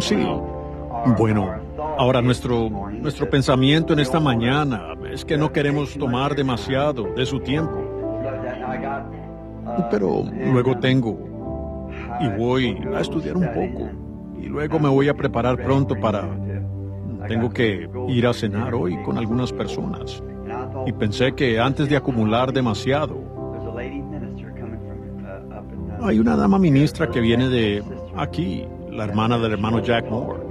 Sí. Bueno, ahora nuestro pensamiento en esta mañana es que no queremos tomar demasiado de su tiempo. Pero luego voy a estudiar un poco. Y luego me voy a preparar pronto tengo que ir a cenar hoy con algunas personas. Y pensé que antes de acumular demasiado, hay una dama ministra que viene de aquí, la hermana del hermano Jack Moore,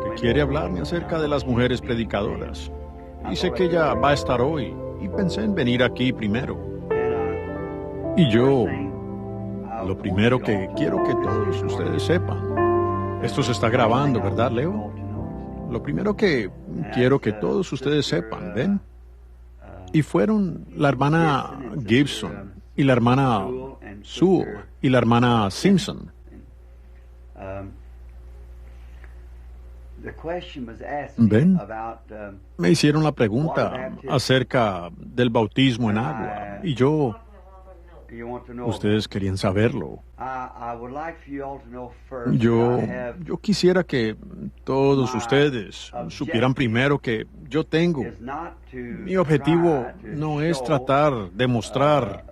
que quiere hablarme acerca de las mujeres predicadoras. Y sé que ella va a estar hoy, y pensé en venir aquí primero. Y lo primero que quiero que todos ustedes sepan, esto se está grabando, ¿verdad, Leo? Lo primero que quiero que todos ustedes sepan, ¿ven? Y fueron la hermana Gibson, y la hermana Sewell, y la hermana Simpson. ¿Ven? Me hicieron la pregunta acerca del bautismo en agua, y ustedes querían saberlo. Yo quisiera que todos ustedes supieran primero que mi objetivo no es tratar de mostrar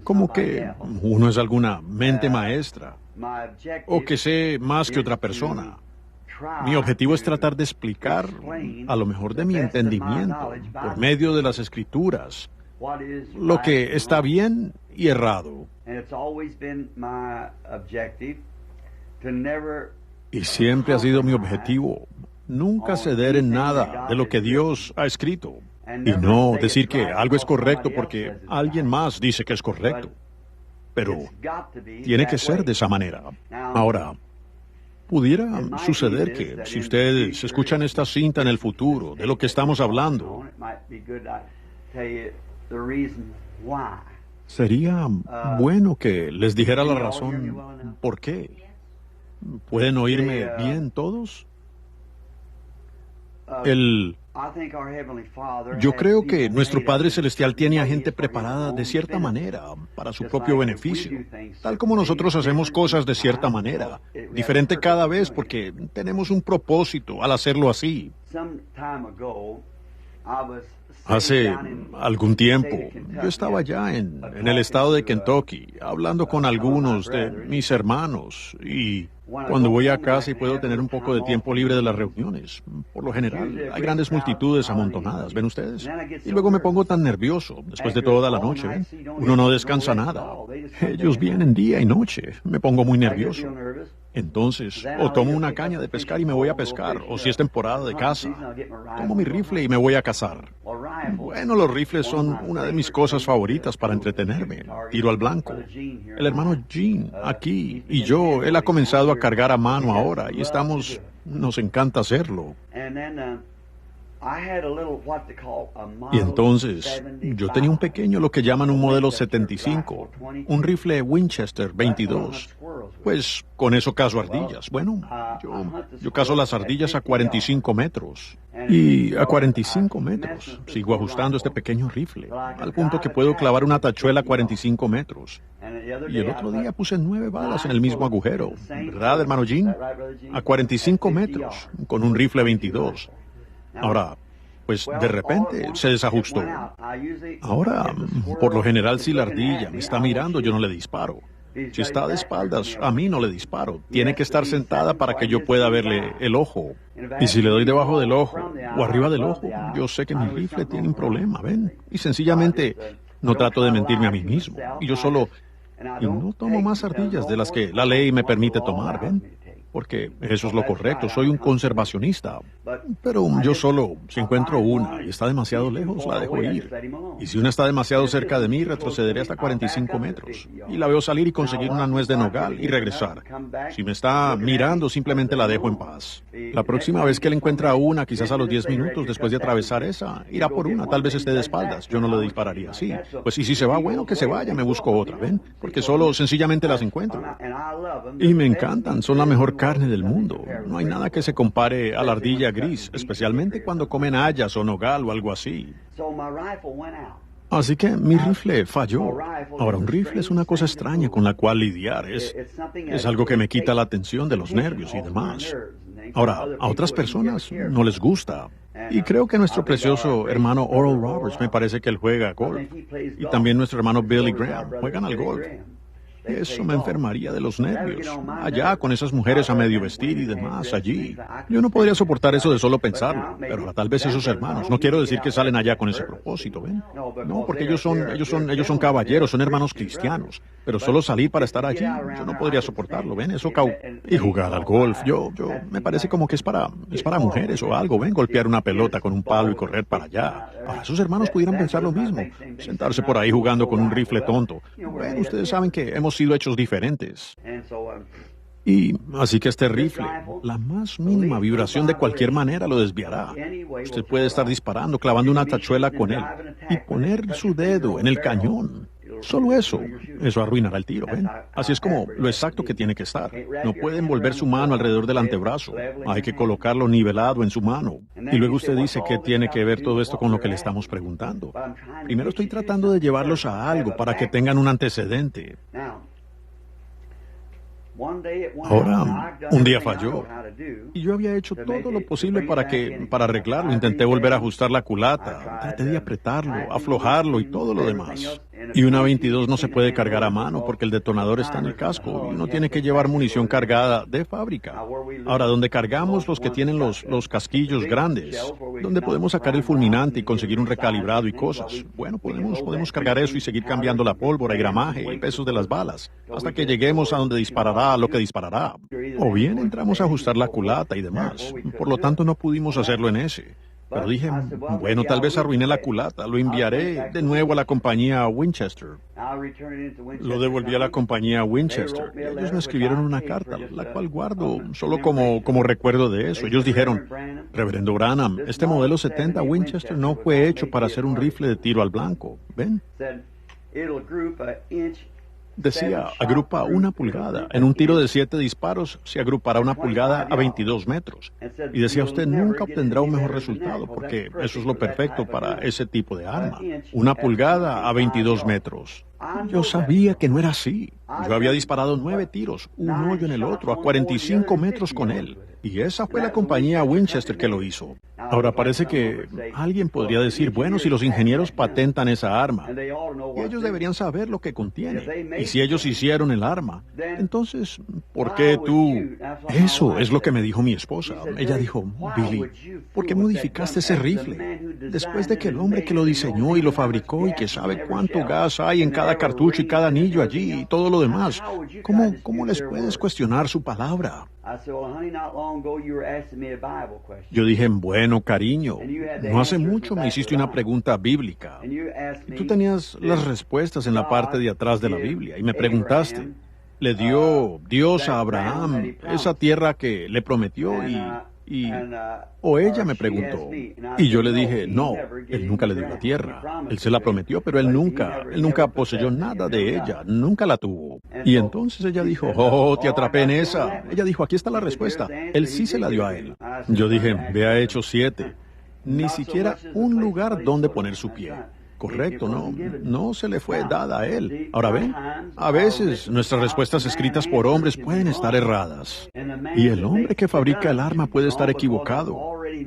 como que uno es alguna mente maestra o que sé más que otra persona. Mi objetivo es tratar de explicar, a lo mejor de mi entendimiento, por medio de las Escrituras, lo que está bien y errado. Y siempre ha sido mi objetivo nunca ceder en nada de lo que Dios ha escrito. Y no decir que algo es correcto porque alguien más dice que es correcto. Pero tiene que ser de esa manera. Ahora, pudiera suceder que si ustedes escuchan esta cinta en el futuro de lo que estamos hablando, sería bueno que les dijera la razón por qué. ¿Pueden oírme bien todos? Yo creo que nuestro Padre Celestial tiene a gente preparada de cierta manera para su propio beneficio, tal como nosotros hacemos cosas de cierta manera, diferente cada vez porque tenemos un propósito al hacerlo así. Hace algún tiempo, yo estaba allá en el estado de Kentucky, hablando con algunos de mis hermanos, y cuando voy a casa y puedo tener un poco de tiempo libre de las reuniones, por lo general hay grandes multitudes amontonadas, ¿ven ustedes? Y luego me pongo tan nervioso, después de toda la noche, ¿ven? Uno no descansa nada. Ellos vienen día y noche, me pongo muy nervioso. Entonces, o tomo una caña de pescar y me voy a pescar, o si es temporada de caza, tomo mi rifle y me voy a cazar. Bueno, los rifles son una de mis cosas favoritas para entretenerme. Tiro al blanco. El hermano Gene, aquí, y yo, él ha comenzado a cargar a mano ahora, y nos encanta hacerlo. Y entonces, yo tenía un pequeño, lo que llaman un modelo 75, un rifle Winchester 22. Pues con eso cazo ardillas. Bueno, yo cazo las ardillas a 45 metros. Y a 45 metros sigo ajustando este pequeño rifle, al punto que puedo clavar una tachuela a 45 metros. Y el otro día puse 9 balas en el mismo agujero, ¿verdad, hermano Jean? A 45 metros, con un rifle 22. Ahora, pues de repente se desajustó. Ahora, por lo general, si la ardilla me está mirando, yo no le disparo. Si está de espaldas, a mí no le disparo. Tiene que estar sentada para que yo pueda verle el ojo. Y si le doy debajo del ojo o arriba del ojo, yo sé que mi rifle tiene un problema, ¿ven? Y sencillamente no trato de mentirme a mí mismo. Y no tomo más ardillas de las que la ley me permite tomar, ¿ven? Porque eso es lo correcto, soy un conservacionista. Pero yo solo, si encuentro una y está demasiado lejos, la dejo ir. Y si una está demasiado cerca de mí, retrocederé hasta 45 metros. Y la veo salir y conseguir una nuez de nogal y regresar. Si me está mirando, simplemente la dejo en paz. La próxima vez que él encuentra una, quizás a los 10 minutos después de atravesar esa, irá por una, tal vez esté de espaldas. Yo no le dispararía así. Pues y si se va, bueno, que se vaya, me busco otra, ¿ven? Porque solo sencillamente las encuentro. Y me encantan, son la mejor carne del mundo. No hay nada que se compare a la ardilla gris, especialmente cuando comen hayas o nogal o algo así. Así que mi rifle falló. Ahora, un rifle es una cosa extraña con la cual lidiar. Es algo que me quita la atención de los nervios y demás. Ahora, a otras personas no les gusta. Y creo que nuestro precioso hermano Oral Roberts, me parece que él juega golf. Y también nuestro hermano Billy Graham juegan al golf. Eso me enfermaría de los nervios. Allá, con esas mujeres a medio vestir y demás, allí. Yo no podría soportar eso de solo pensarlo. Pero tal vez esos hermanos, no quiero decir que salen allá con ese propósito, ¿ven? No, porque ellos son caballeros, son hermanos cristianos. Pero solo salir para estar allí, yo no podría soportarlo, ¿ven? Y jugar al golf, me parece como que es para mujeres o algo, ¿ven? Golpear una pelota con un palo y correr para allá. Ahora, esos hermanos pudieran pensar lo mismo. Sentarse por ahí jugando con un rifle tonto. Bueno, ustedes saben que hemos sido hechos diferentes. Y así que este rifle, la más mínima vibración de cualquier manera lo desviará. Usted puede estar disparando, clavando una tachuela con él y poner su dedo en el cañón. Solo eso arruinará el tiro, ¿ven? Así es como lo exacto que tiene que estar. No puede envolver su mano alrededor del antebrazo. Hay que colocarlo nivelado en su mano. Y luego usted dice que tiene que ver todo esto con lo que le estamos preguntando. Primero estoy tratando de llevarlos a algo para que tengan un antecedente. Ahora, un día falló y yo había hecho todo lo posible para arreglarlo. Intenté volver a ajustar la culata, traté de apretarlo, aflojarlo y todo lo demás. Y una 22 no se puede cargar a mano porque el detonador está en el casco y uno tiene que llevar munición cargada de fábrica. Ahora, donde cargamos los que tienen los casquillos grandes, donde podemos sacar el fulminante y conseguir un recalibrado y cosas, bueno, podemos cargar eso y seguir cambiando la pólvora y gramaje y pesos de las balas, hasta que lleguemos a donde disparará lo que disparará. O bien entramos a ajustar la culata y demás. Por lo tanto, no pudimos hacerlo en ese. Pero dije, bueno, tal vez arruiné la culata, lo enviaré de nuevo a la compañía Winchester. Lo devolví a la compañía Winchester. Ellos me escribieron una carta, la cual guardo solo como recuerdo de eso. Ellos dijeron, Reverendo Branham, este modelo 70 Winchester no fue hecho para ser un rifle de tiro al blanco. ¿Ven? Decía, agrupa 1 pulgada. En un tiro de 7 disparos se agrupará 1 pulgada a 22 metros. Y decía, usted nunca obtendrá un mejor resultado porque eso es lo perfecto para ese tipo de arma. 1 pulgada a 22 metros. Yo sabía que no era así. Yo había disparado 9 tiros, un hoyo en el otro, a 45 metros con él. Y esa fue la compañía Winchester que lo hizo. Ahora parece que alguien podría decir, bueno, si los ingenieros patentan esa arma, y ellos deberían saber lo que contiene. Y si ellos hicieron el arma, entonces, ¿por qué tú? Eso es lo que me dijo mi esposa. Ella dijo, Billy, ¿por qué modificaste ese rifle? Después de que el hombre que lo diseñó y lo fabricó y que sabe cuánto gas hay en cada cartucho y cada anillo allí y todo lo demás, ¿cómo les puedes cuestionar su palabra? Yo dije, bueno, cariño, no hace mucho me hiciste una pregunta bíblica. Y tú tenías las respuestas en la parte de atrás de la Biblia y me preguntaste, ¿le dio Dios a Abraham esa tierra que le prometió? O ella me preguntó, y yo le dije, no, él nunca le dio la tierra, él se la prometió, pero él nunca poseyó nada de ella, nunca la tuvo. Y entonces ella dijo, oh, te atrapé en esa. Ella dijo, aquí está la respuesta, él sí se la dio a él. Yo dije, ve a Hechos 7, ni siquiera un lugar donde poner su pie. Correcto, no se le fue dada a él. Ahora ven, a veces nuestras respuestas escritas por hombres pueden estar erradas. Y el hombre que fabrica el arma puede estar equivocado.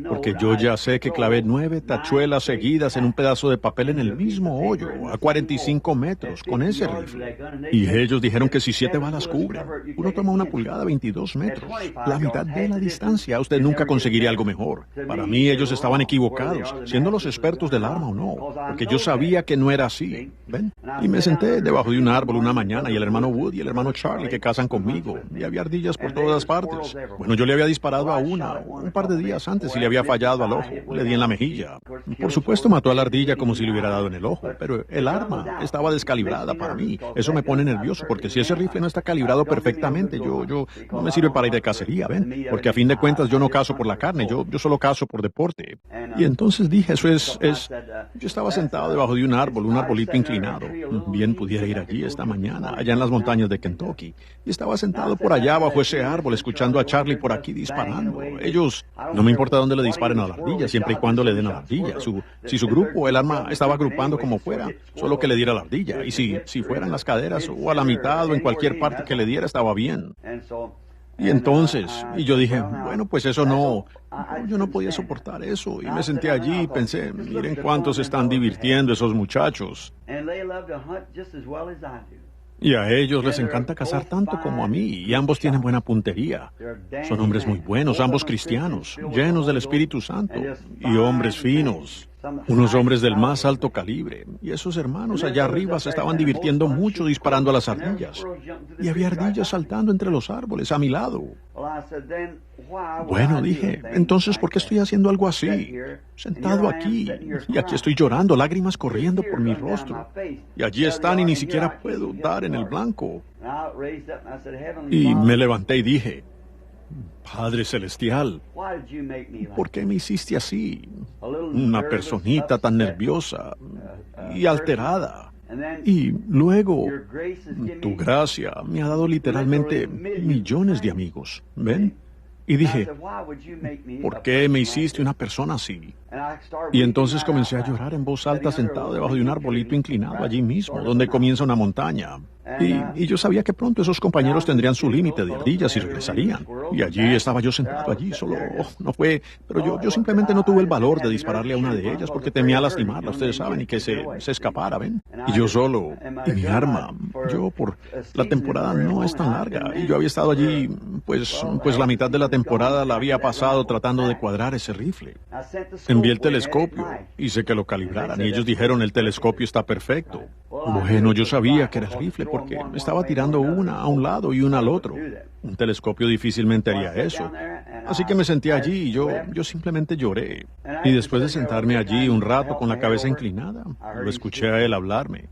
Porque yo ya sé que clavé 9 tachuelas seguidas en un pedazo de papel en el mismo hoyo, a 45 metros, con ese rifle. Y ellos dijeron que si 7 balas cubren, uno toma 1 pulgada, 22 metros. La mitad de la distancia, usted nunca conseguiría algo mejor. Para mí ellos estaban equivocados, siendo los expertos del arma o no, porque yo sabía que no era así. ¿Ven? Y me senté debajo de un árbol una mañana y el hermano Wood y el hermano Charlie que casan conmigo, y había ardillas por todas partes. Bueno, yo le había disparado a una un par de días antes y le había fallado al ojo, le di en la mejilla. Por supuesto mató a la ardilla como si le hubiera dado en el ojo, pero el arma estaba descalibrada para mí. Eso me pone nervioso porque si ese rifle no está calibrado perfectamente, yo no me sirve para ir de cacería, ¿ven? Porque a fin de cuentas yo no cazo por la carne, yo solo cazo por deporte. Y entonces dije, yo estaba sentado debajo de un arbolito inclinado. Bien pudiera ir allí esta mañana, allá en las montañas de Kentucky. Y estaba sentado por allá bajo ese árbol, escuchando a Charlie por aquí disparando. Ellos, no me importa dónde dónde le disparen a la ardilla, siempre y cuando le den a la ardilla. Si su grupo, el arma estaba agrupando como fuera, solo que le diera a la ardilla. Y si fuera en las caderas o a la mitad o en cualquier parte que le diera, estaba bien. Y entonces, yo dije, bueno, pues eso no, yo no podía soportar eso. Y me senté allí y pensé, miren cuántos se están divirtiendo esos muchachos. Y a ellos les encanta cazar tanto como a mí, y ambos tienen buena puntería. Son hombres muy buenos, ambos cristianos, llenos del Espíritu Santo, y hombres finos, unos hombres del más alto calibre. Y esos hermanos allá arriba se estaban divirtiendo mucho disparando a las ardillas. Y había ardillas saltando entre los árboles a mi lado. Bueno, dije, entonces, ¿por qué estoy haciendo algo así? Sentado aquí, y aquí estoy llorando, lágrimas corriendo por mi rostro. Y allí están y ni siquiera puedo dar en el blanco. Y me levanté y dije, Padre Celestial, ¿por qué me hiciste así? Una personita tan nerviosa y alterada. Y luego, tu gracia me ha dado literalmente millones de amigos, ¿ven? Y dije, ¿por qué me hiciste una persona así? Y entonces comencé a llorar en voz alta sentado debajo de un arbolito inclinado allí mismo, donde comienza una montaña. Y yo sabía que pronto esos compañeros tendrían su límite de ardillas y regresarían. Y allí estaba yo sentado allí, solo no fue... Pero yo simplemente no tuve el valor de dispararle a una de ellas porque temía lastimarla, ustedes saben, y que se escapara, ¿ven? Y yo solo, y mi arma, por la temporada no es tan larga, y yo había estado allí, pues la mitad de la temporada la había pasado tratando de cuadrar ese rifle. Envié el telescopio, hice que lo calibraran, y ellos dijeron, el telescopio está perfecto. Bueno, yo sabía que era el rifle porque estaba tirando una a un lado y una al otro. Un telescopio difícilmente haría eso. Así que me senté allí y yo simplemente lloré. Y después de sentarme allí un rato con la cabeza inclinada, lo escuché a él hablarme.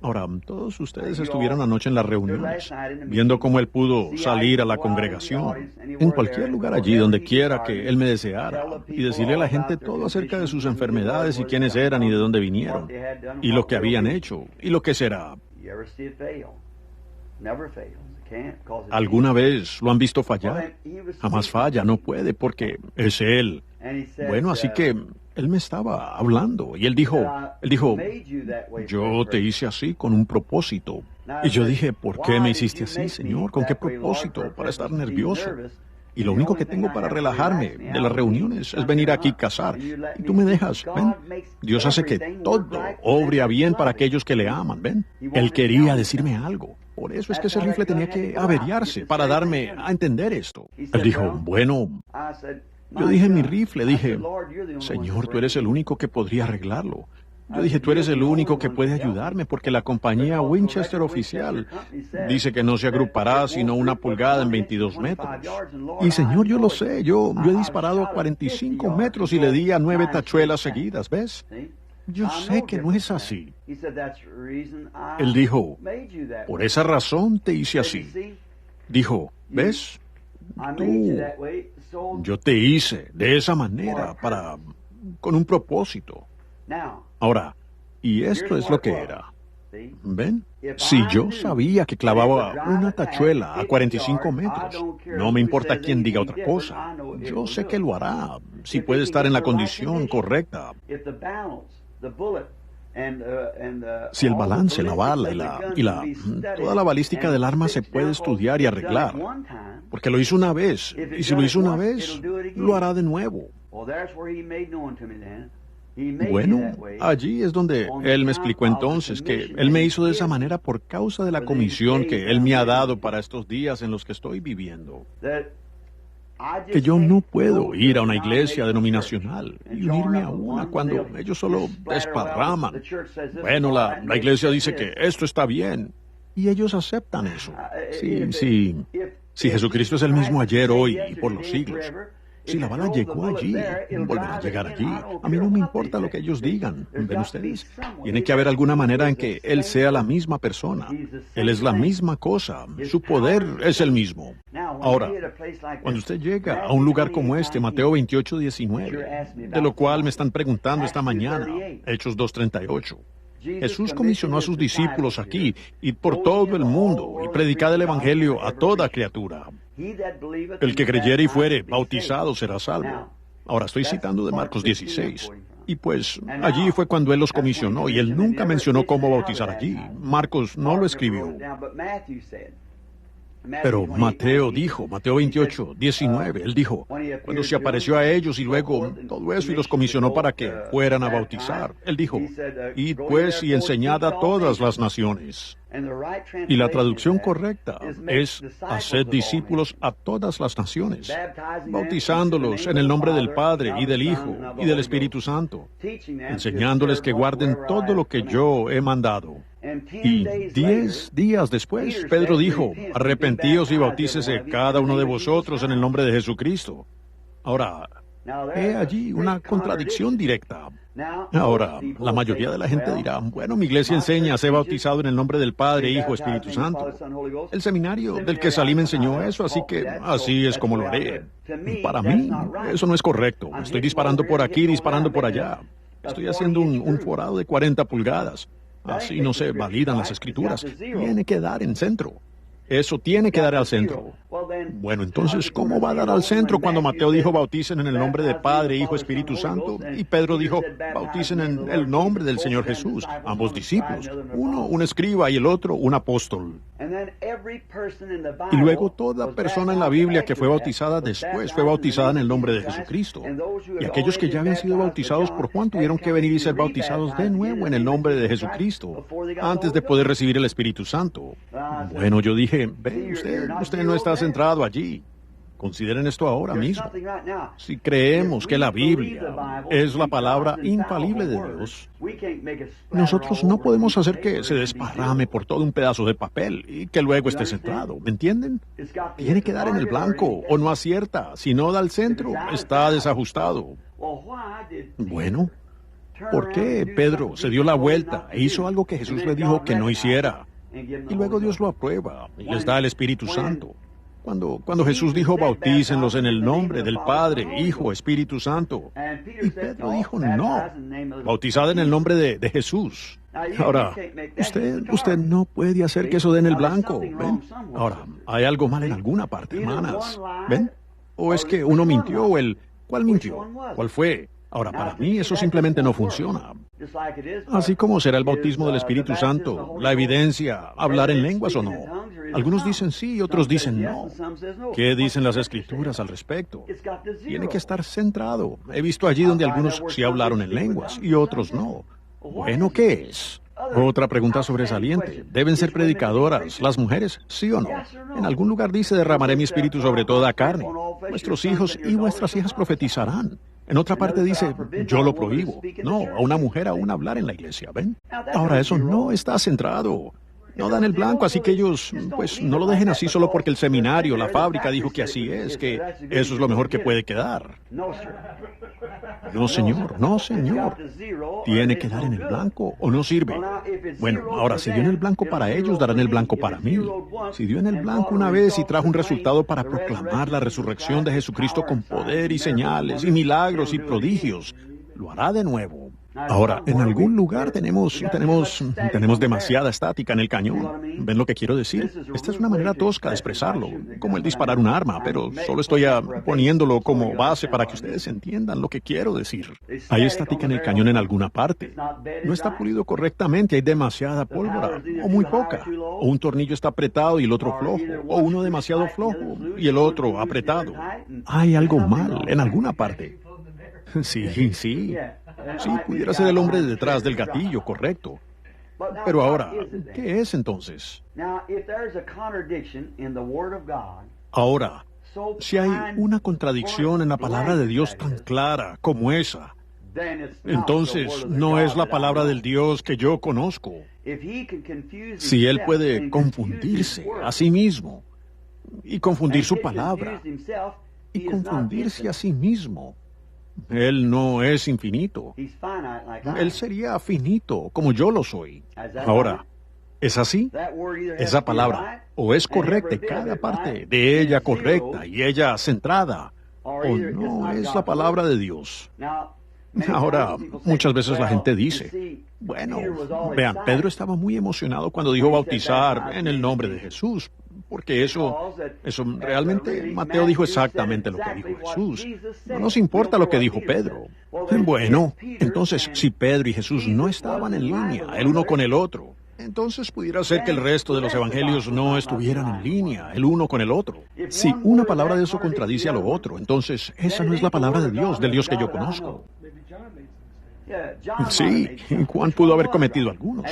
Ahora, todos ustedes estuvieron anoche en las reuniones, viendo cómo él pudo salir a la congregación, en cualquier lugar allí, donde quiera que él me deseara, y decirle a la gente todo acerca de sus enfermedades y quiénes eran y de dónde vinieron, y lo que habían hecho, y lo que será. ¿Alguna vez lo han visto fallar? Jamás falla, no puede, porque es él. Bueno, así que él me estaba hablando y él dijo, yo te hice así con un propósito. Y yo dije, ¿por qué me hiciste así, Señor? ¿Con qué propósito? Para estar nervioso. Y lo único que tengo para relajarme de las reuniones es venir aquí a cazar. Y tú me dejas, ¿ven? Dios hace que todo obre a bien para aquellos que le aman, ¿ven? Él quería decirme algo. Por eso es que ese rifle tenía que averiarse para darme a entender esto. Él dijo, bueno... Yo dije mi rifle, dije, Señor, tú eres el único que podría arreglarlo. Yo dije, tú eres el único que puede ayudarme porque la compañía Winchester oficial dice que no se agrupará sino una pulgada en 22 metros. Y Señor, yo lo sé, yo he disparado a 45 metros y le di a 9 tachuelas seguidas, ¿ves? Yo sé que no es así. Él dijo, por esa razón te hice así. Dijo, ¿ves? Yo te hice de esa manera con un propósito. Ahora, y esto es lo que era. ¿Ven? Si yo sabía que clavaba una tachuela a 45 metros, no me importa quién diga otra cosa. Yo sé que lo hará, si puede estar en la condición correcta. Si el balance, la bala y toda la balística del arma se puede estudiar y arreglar, porque lo hizo una vez, y si lo hizo una vez, lo hará de nuevo. Bueno, allí es donde él me explicó entonces que él me hizo de esa manera por causa de la comisión que él me ha dado para estos días en los que estoy viviendo. Que yo no puedo ir a una iglesia denominacional y unirme a una cuando ellos solo desparraman. Bueno, la iglesia dice que esto está bien y ellos aceptan eso. Si Jesucristo es el mismo ayer, hoy y por los siglos. Si la bala llegó allí, volverá a llegar allí. A mí no me importa lo que ellos digan. ¿Ven ustedes? Tiene que haber alguna manera en que Él sea la misma persona. Él es la misma cosa. Su poder es el mismo. Ahora, cuando usted llega a un lugar como este, Mateo 28:19, de lo cual me están preguntando esta mañana, Hechos 2:38. Jesús comisionó a sus discípulos aquí, id por todo el mundo y predicad el Evangelio a toda criatura. El que creyere y fuere bautizado será salvo. Ahora estoy citando de Marcos 16. Y pues allí fue cuando él los comisionó y él nunca mencionó cómo bautizar allí. Marcos no lo escribió. Pero Mateo dijo, Mateo 28, 19, él dijo, cuando se apareció a ellos y luego todo eso y los comisionó para que fueran a bautizar, él dijo, id pues y enseñad a todas las naciones. Y la traducción correcta es, haced discípulos a todas las naciones, bautizándolos en el nombre del Padre y del Hijo y del Espíritu Santo, enseñándoles que guarden todo lo que yo he mandado. Y 10 días después, Pedro dijo, arrepentíos y bautícese cada uno de vosotros en el nombre de Jesucristo. Ahora, he allí una contradicción directa. Ahora, la mayoría de la gente dirá, bueno, mi iglesia enseña a ser bautizado en el nombre del Padre, Hijo, Espíritu Santo. El seminario del que salí me enseñó eso, así que así es como lo haré. Para mí, eso no es correcto. Estoy disparando por aquí, disparando por allá. Estoy haciendo un forado de 40 pulgadas. Así no se validan las escrituras. Tiene que dar en centro. Eso tiene que dar al centro. Bueno, entonces, ¿cómo va a dar al centro cuando Mateo dijo bauticen en el nombre de Padre, Hijo, Espíritu Santo? Y Pedro dijo bauticen en el nombre del Señor Jesús, ambos discípulos. Uno, un escriba y el otro, un apóstol. Y luego toda persona en la Biblia que fue bautizada después fue bautizada en el nombre de Jesucristo. Y aquellos que ya habían sido bautizados por Juan tuvieron que venir y ser bautizados de nuevo en el nombre de Jesucristo, antes de poder recibir el Espíritu Santo. Bueno, yo dije, ve, usted no está centrado allí. Consideren esto ahora mismo. Si creemos que la Biblia es la palabra infalible de Dios, nosotros no podemos hacer que se desparrame por todo un pedazo de papel y que luego esté centrado. ¿Me entienden? Tiene que dar en el blanco o no acierta. Si no da al centro, está desajustado. Bueno, ¿por qué Pedro se dio la vuelta e hizo algo que Jesús le dijo que no hiciera? Y luego Dios lo aprueba y les da el Espíritu Santo. Cuando Jesús dijo, bautícenlos en el nombre del Padre, Hijo, Espíritu Santo. Y Pedro dijo, no, bautizad en el nombre de Jesús. Ahora, usted no puede hacer que eso dé en el blanco, ¿ven? Ahora, hay algo mal en alguna parte, hermanas, ¿ven? ¿O es que uno mintió o ¿cuál mintió? ¿Cuál fue? Ahora, para mí eso simplemente no funciona. Así como será el bautismo del Espíritu Santo, la evidencia, hablar en lenguas o no. Algunos dicen sí y otros dicen no. ¿Qué dicen las Escrituras al respecto? Tiene que estar centrado. He visto allí donde algunos sí hablaron en lenguas y otros no. Bueno, ¿qué es? Otra pregunta sobresaliente. ¿Deben ser predicadoras las mujeres? ¿Sí o no? En algún lugar dice, derramaré mi espíritu sobre toda carne. Vuestros hijos y vuestras hijas profetizarán. En otra parte dice, yo lo prohíbo. No, a una mujer aún hablar en la iglesia, ¿ven? Ahora, eso no está centrado. No dan el blanco, así que ellos, pues, no lo dejen así solo porque el seminario, la fábrica dijo que así es, que eso es lo mejor que puede quedar. No, señor, no, señor. Tiene que dar en el blanco o no sirve. Bueno, ahora, si dio en el blanco para ellos, darán el blanco para mí. Si dio en el blanco una vez y trajo un resultado para proclamar la resurrección de Jesucristo con poder y señales y milagros y prodigios, lo hará de nuevo. Ahora, en algún lugar tenemos demasiada estática en el cañón. ¿Ven lo que quiero decir? Esta es una manera tosca de expresarlo, como el disparar un arma, pero solo estoy poniéndolo como base para que ustedes entiendan lo que quiero decir. Hay estática en el cañón en alguna parte. No está pulido correctamente, hay demasiada pólvora, o muy poca. O un tornillo está apretado y el otro flojo, o uno demasiado flojo y el otro apretado. Hay algo mal en alguna parte. Sí, sí. Sí, pudiera ser el hombre detrás del gatillo, correcto. Pero ahora, ¿qué es entonces? Ahora, si hay una contradicción en la palabra de Dios tan clara como esa, entonces no es la palabra del Dios que yo conozco. Si Él puede confundirse a sí mismo y confundir su palabra y confundirse a sí mismo, Él no es infinito. Él sería finito, como yo lo soy. Ahora, ¿es así? Esa palabra o es correcta y cada parte de ella correcta y ella centrada, o no es la palabra de Dios. Ahora, muchas veces la gente dice, bueno, vean, Pedro estaba muy emocionado cuando dijo bautizar en el nombre de Jesús, Porque eso realmente, Mateo dijo exactamente lo que dijo Jesús. No nos importa lo que dijo Pedro. Bueno, entonces, si Pedro y Jesús no estaban en línea, el uno con el otro, entonces pudiera ser que el resto de los evangelios no estuvieran en línea, el uno con el otro. Si una palabra de eso contradice a lo otro, entonces esa no es la palabra de Dios, del Dios que yo conozco. Sí, Juan pudo haber cometido algunos.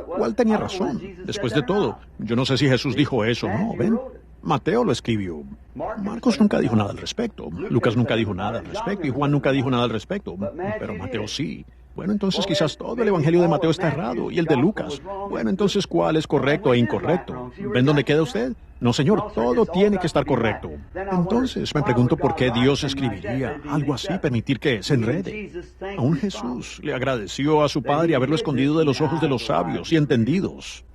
Juan tenía razón. Después de todo, yo no sé si Jesús dijo eso o no, ¿ven? Mateo lo escribió. Marcos nunca dijo nada al respecto. Lucas nunca dijo nada al respecto y Juan nunca dijo nada al respecto. Pero Mateo sí. Bueno, entonces quizás todo el evangelio de Mateo está errado y el de Lucas. Bueno, entonces, ¿cuál es correcto e incorrecto? ¿Ven dónde queda usted? No, señor, todo tiene que estar correcto. Entonces, me pregunto por qué Dios escribiría algo así, permitir que se enrede. Aún Jesús le agradeció a su Padre haberlo escondido de los ojos de los sabios y entendidos.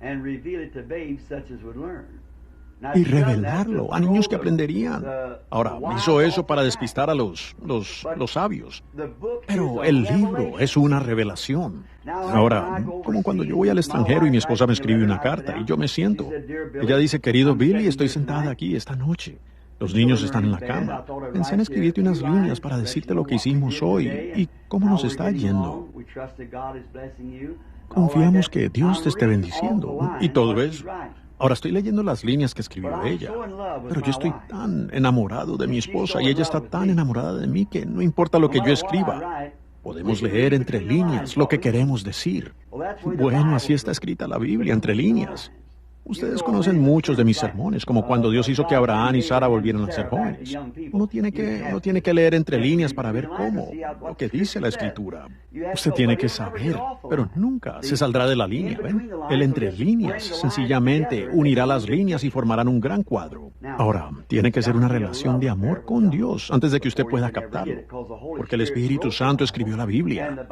Y revelarlo a niños que aprenderían. Ahora, hizo eso para despistar a los sabios. Pero el libro es una revelación. Ahora, como cuando yo voy al extranjero y mi esposa me escribe una carta y yo me siento. Ella dice, querido Billy, estoy sentada aquí esta noche. Los niños están en la cama. Pensé en escribirte unas líneas para decirte lo que hicimos hoy y cómo nos está yendo. Confiamos que Dios te esté bendiciendo y todo eso. Ahora estoy leyendo las líneas que escribió ella, pero yo estoy tan enamorado de mi esposa y ella está tan enamorada de mí que no importa lo que yo escriba, podemos leer entre líneas lo que queremos decir. Bueno, así está escrita la Biblia, entre líneas. Ustedes conocen muchos de mis sermones, como cuando Dios hizo que Abraham y Sara volvieran a ser jóvenes. Uno tiene que leer entre líneas para ver cómo, lo que dice la Escritura. Usted tiene que saber, pero nunca se saldrá de la línea, ¿ven? El entre líneas sencillamente unirá las líneas y formarán un gran cuadro. Ahora, tiene que ser una relación de amor con Dios antes de que usted pueda captarlo, porque el Espíritu Santo escribió la Biblia,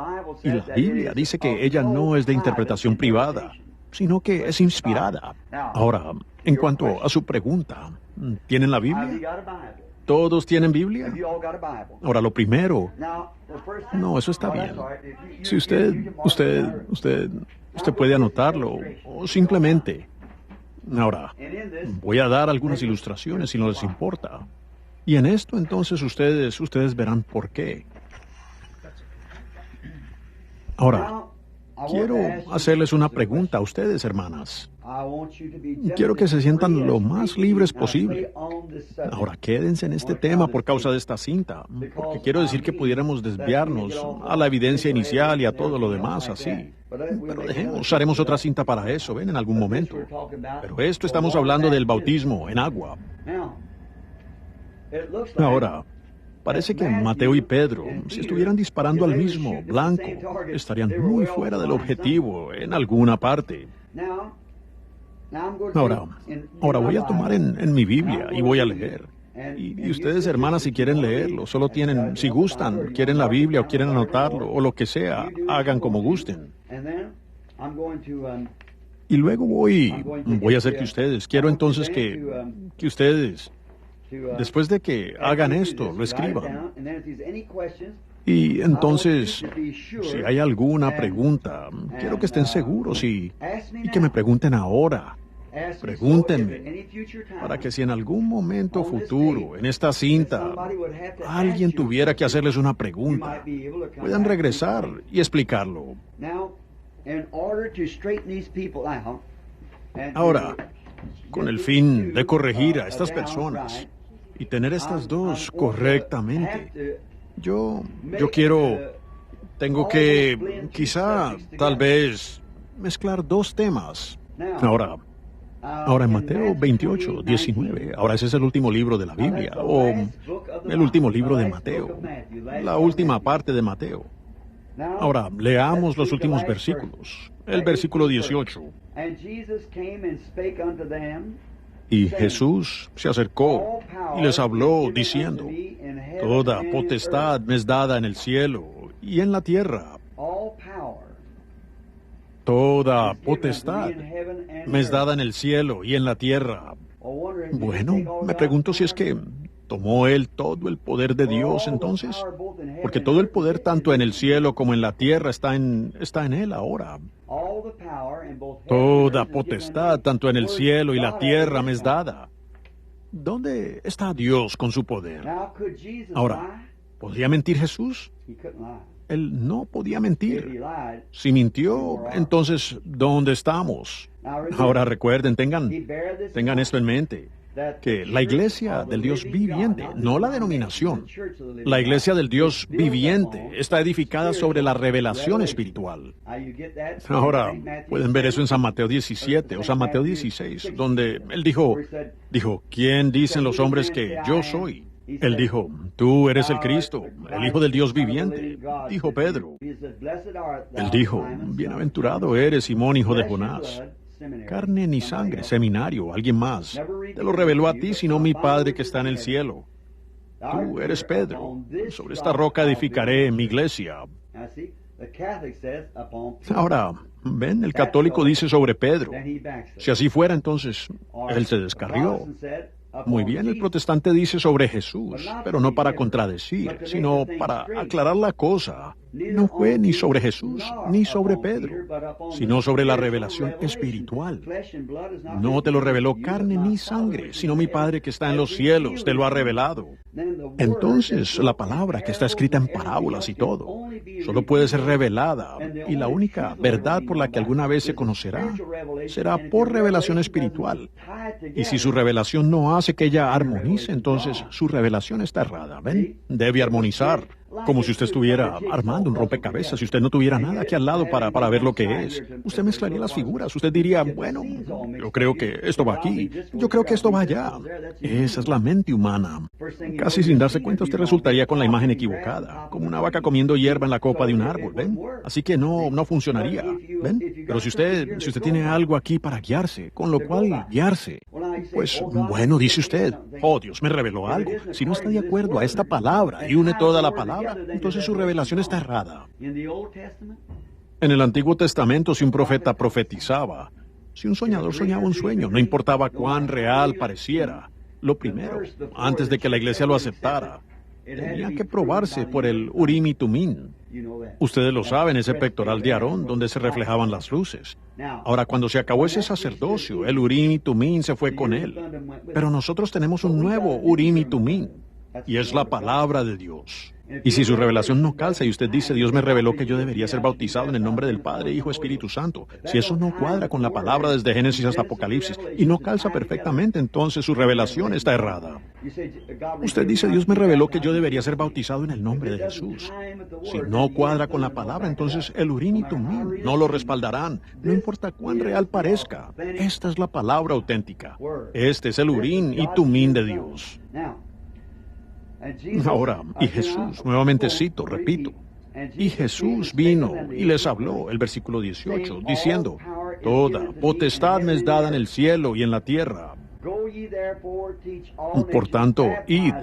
y la Biblia dice que ella no es de interpretación privada, sino que es inspirada. Ahora, en cuanto a su pregunta, ¿tienen la Biblia? ¿Todos tienen Biblia? Ahora, lo primero... No, eso está bien. Si usted puede anotarlo, o simplemente... Ahora, voy a dar algunas ilustraciones si no les importa. Y en esto, entonces, ustedes verán por qué. Ahora... quiero hacerles una pregunta a ustedes, hermanas. Quiero que se sientan lo más libres posible. Ahora, quédense en este tema por causa de esta cinta, porque quiero decir que pudiéramos desviarnos a la evidencia inicial y a todo lo demás así. Pero usaremos otra cinta para eso, ven, en algún momento. Pero esto estamos hablando del bautismo en agua. Ahora, parece que Mateo y Pedro, si estuvieran disparando al mismo blanco, estarían muy fuera del objetivo en alguna parte. Ahora voy a tomar en mi Biblia y voy a leer. Y ustedes, hermanas, si quieren leerlo, solo tienen, si gustan, quieren la Biblia o quieren anotarlo o lo que sea, hagan como gusten. Y luego voy a hacer que ustedes, quiero entonces que ustedes... después de que hagan esto, lo escriban. Y entonces, si hay alguna pregunta, quiero que estén seguros y que me pregunten ahora. Pregúntenme, para que si en algún momento futuro, en esta cinta, alguien tuviera que hacerles una pregunta, puedan regresar y explicarlo. Ahora, con el fin de corregir a estas personas y tener estas dos correctamente, tengo que, quizá, tal vez, mezclar dos temas. Ahora en Mateo 28, 19, ahora ese es el último libro de la Biblia, o el último libro de Mateo, la última parte de Mateo. Ahora, leamos los últimos versículos. El versículo 18. Y Jesús se acercó y les habló diciendo, toda potestad me es dada en el cielo y en la tierra. Toda potestad me es dada en el cielo y en la tierra. Bueno, me pregunto si es que ¿Tomó él todo el poder de Dios entonces? Porque todo el poder tanto en el cielo como en la tierra está en él ahora. Toda potestad tanto en el cielo y la tierra me es dada. ¿Dónde está Dios con su poder? Ahora, ¿podría mentir Jesús? Él no podía mentir. Si mintió, entonces, ¿dónde estamos? Ahora recuerden, tengan esto en mente, que la iglesia del Dios viviente, no la denominación, la iglesia del Dios viviente está edificada sobre la revelación espiritual. Ahora, pueden ver eso en San Mateo 17 o San Mateo 16, donde él dijo, ¿quién dicen los hombres que yo soy? Él dijo, tú eres el Cristo, el Hijo del Dios viviente, dijo Pedro. Él dijo, bienaventurado eres, Simón, hijo de Jonás. Carne ni sangre, seminario, alguien más, te lo reveló a ti, sino mi Padre que está en el cielo. Tú eres Pedro, sobre esta roca edificaré mi iglesia. Ahora, ven, el católico dice sobre Pedro. Si así fuera, entonces, él se descarrió. Muy bien, el protestante dice sobre Jesús, pero no para contradecir, sino para aclarar la cosa. No fue ni sobre Jesús, ni sobre Pedro, sino sobre la revelación espiritual. No te lo reveló carne ni sangre, sino mi Padre que está en los cielos, te lo ha revelado. Entonces, la palabra que está escrita en parábolas y todo, solo puede ser revelada, y la única verdad por la que alguna vez se conocerá será por revelación espiritual. Y si su revelación no hace que ella armonice, entonces su revelación está errada. ¿Ven? Debe armonizar. Como si usted estuviera armando un rompecabezas, si usted no tuviera nada aquí al lado para ver lo que es. Usted mezclaría las figuras, usted diría, bueno, yo creo que esto va aquí, yo creo que esto va allá. Esa es la mente humana. Casi sin darse cuenta usted resultaría con la imagen equivocada, como una vaca comiendo hierba en la copa de un árbol, ¿ven? Así que no funcionaría, ¿ven? Pero si usted tiene algo aquí para guiarse, con lo cual guiarse, pues bueno, dice usted, oh, Dios me reveló algo. Si no está de acuerdo a esta palabra y une toda la palabra, entonces su revelación está errada. En el Antiguo Testamento, si un profeta profetizaba, si un soñador soñaba un sueño, no importaba cuán real pareciera, lo primero, antes de que la iglesia lo aceptara, tenía que probarse por el Urim y Tumim. Ustedes lo saben, ese pectoral de Aarón, donde se reflejaban las luces. Ahora, cuando se acabó ese sacerdocio, el Urim y Tumim se fue con él. Pero nosotros tenemos un nuevo Urim y Tumim, y es la palabra de Dios. Y si su revelación no calza y usted dice, Dios me reveló que yo debería ser bautizado en el nombre del Padre, Hijo, Espíritu Santo, si eso no cuadra con la palabra desde Génesis hasta Apocalipsis y no calza perfectamente, entonces su revelación está errada. Usted dice, Dios me reveló que yo debería ser bautizado en el nombre de Jesús. Si no cuadra con la palabra, entonces el Urim y Tumim no lo respaldarán, no importa cuán real parezca. Esta es la palabra auténtica. Este es el Urim y Tumim de Dios. Ahora, y Jesús, nuevamente cito, repito, y Jesús vino y les habló, el versículo 18, diciendo, toda potestad me es dada en el cielo y en la tierra. Por tanto, id,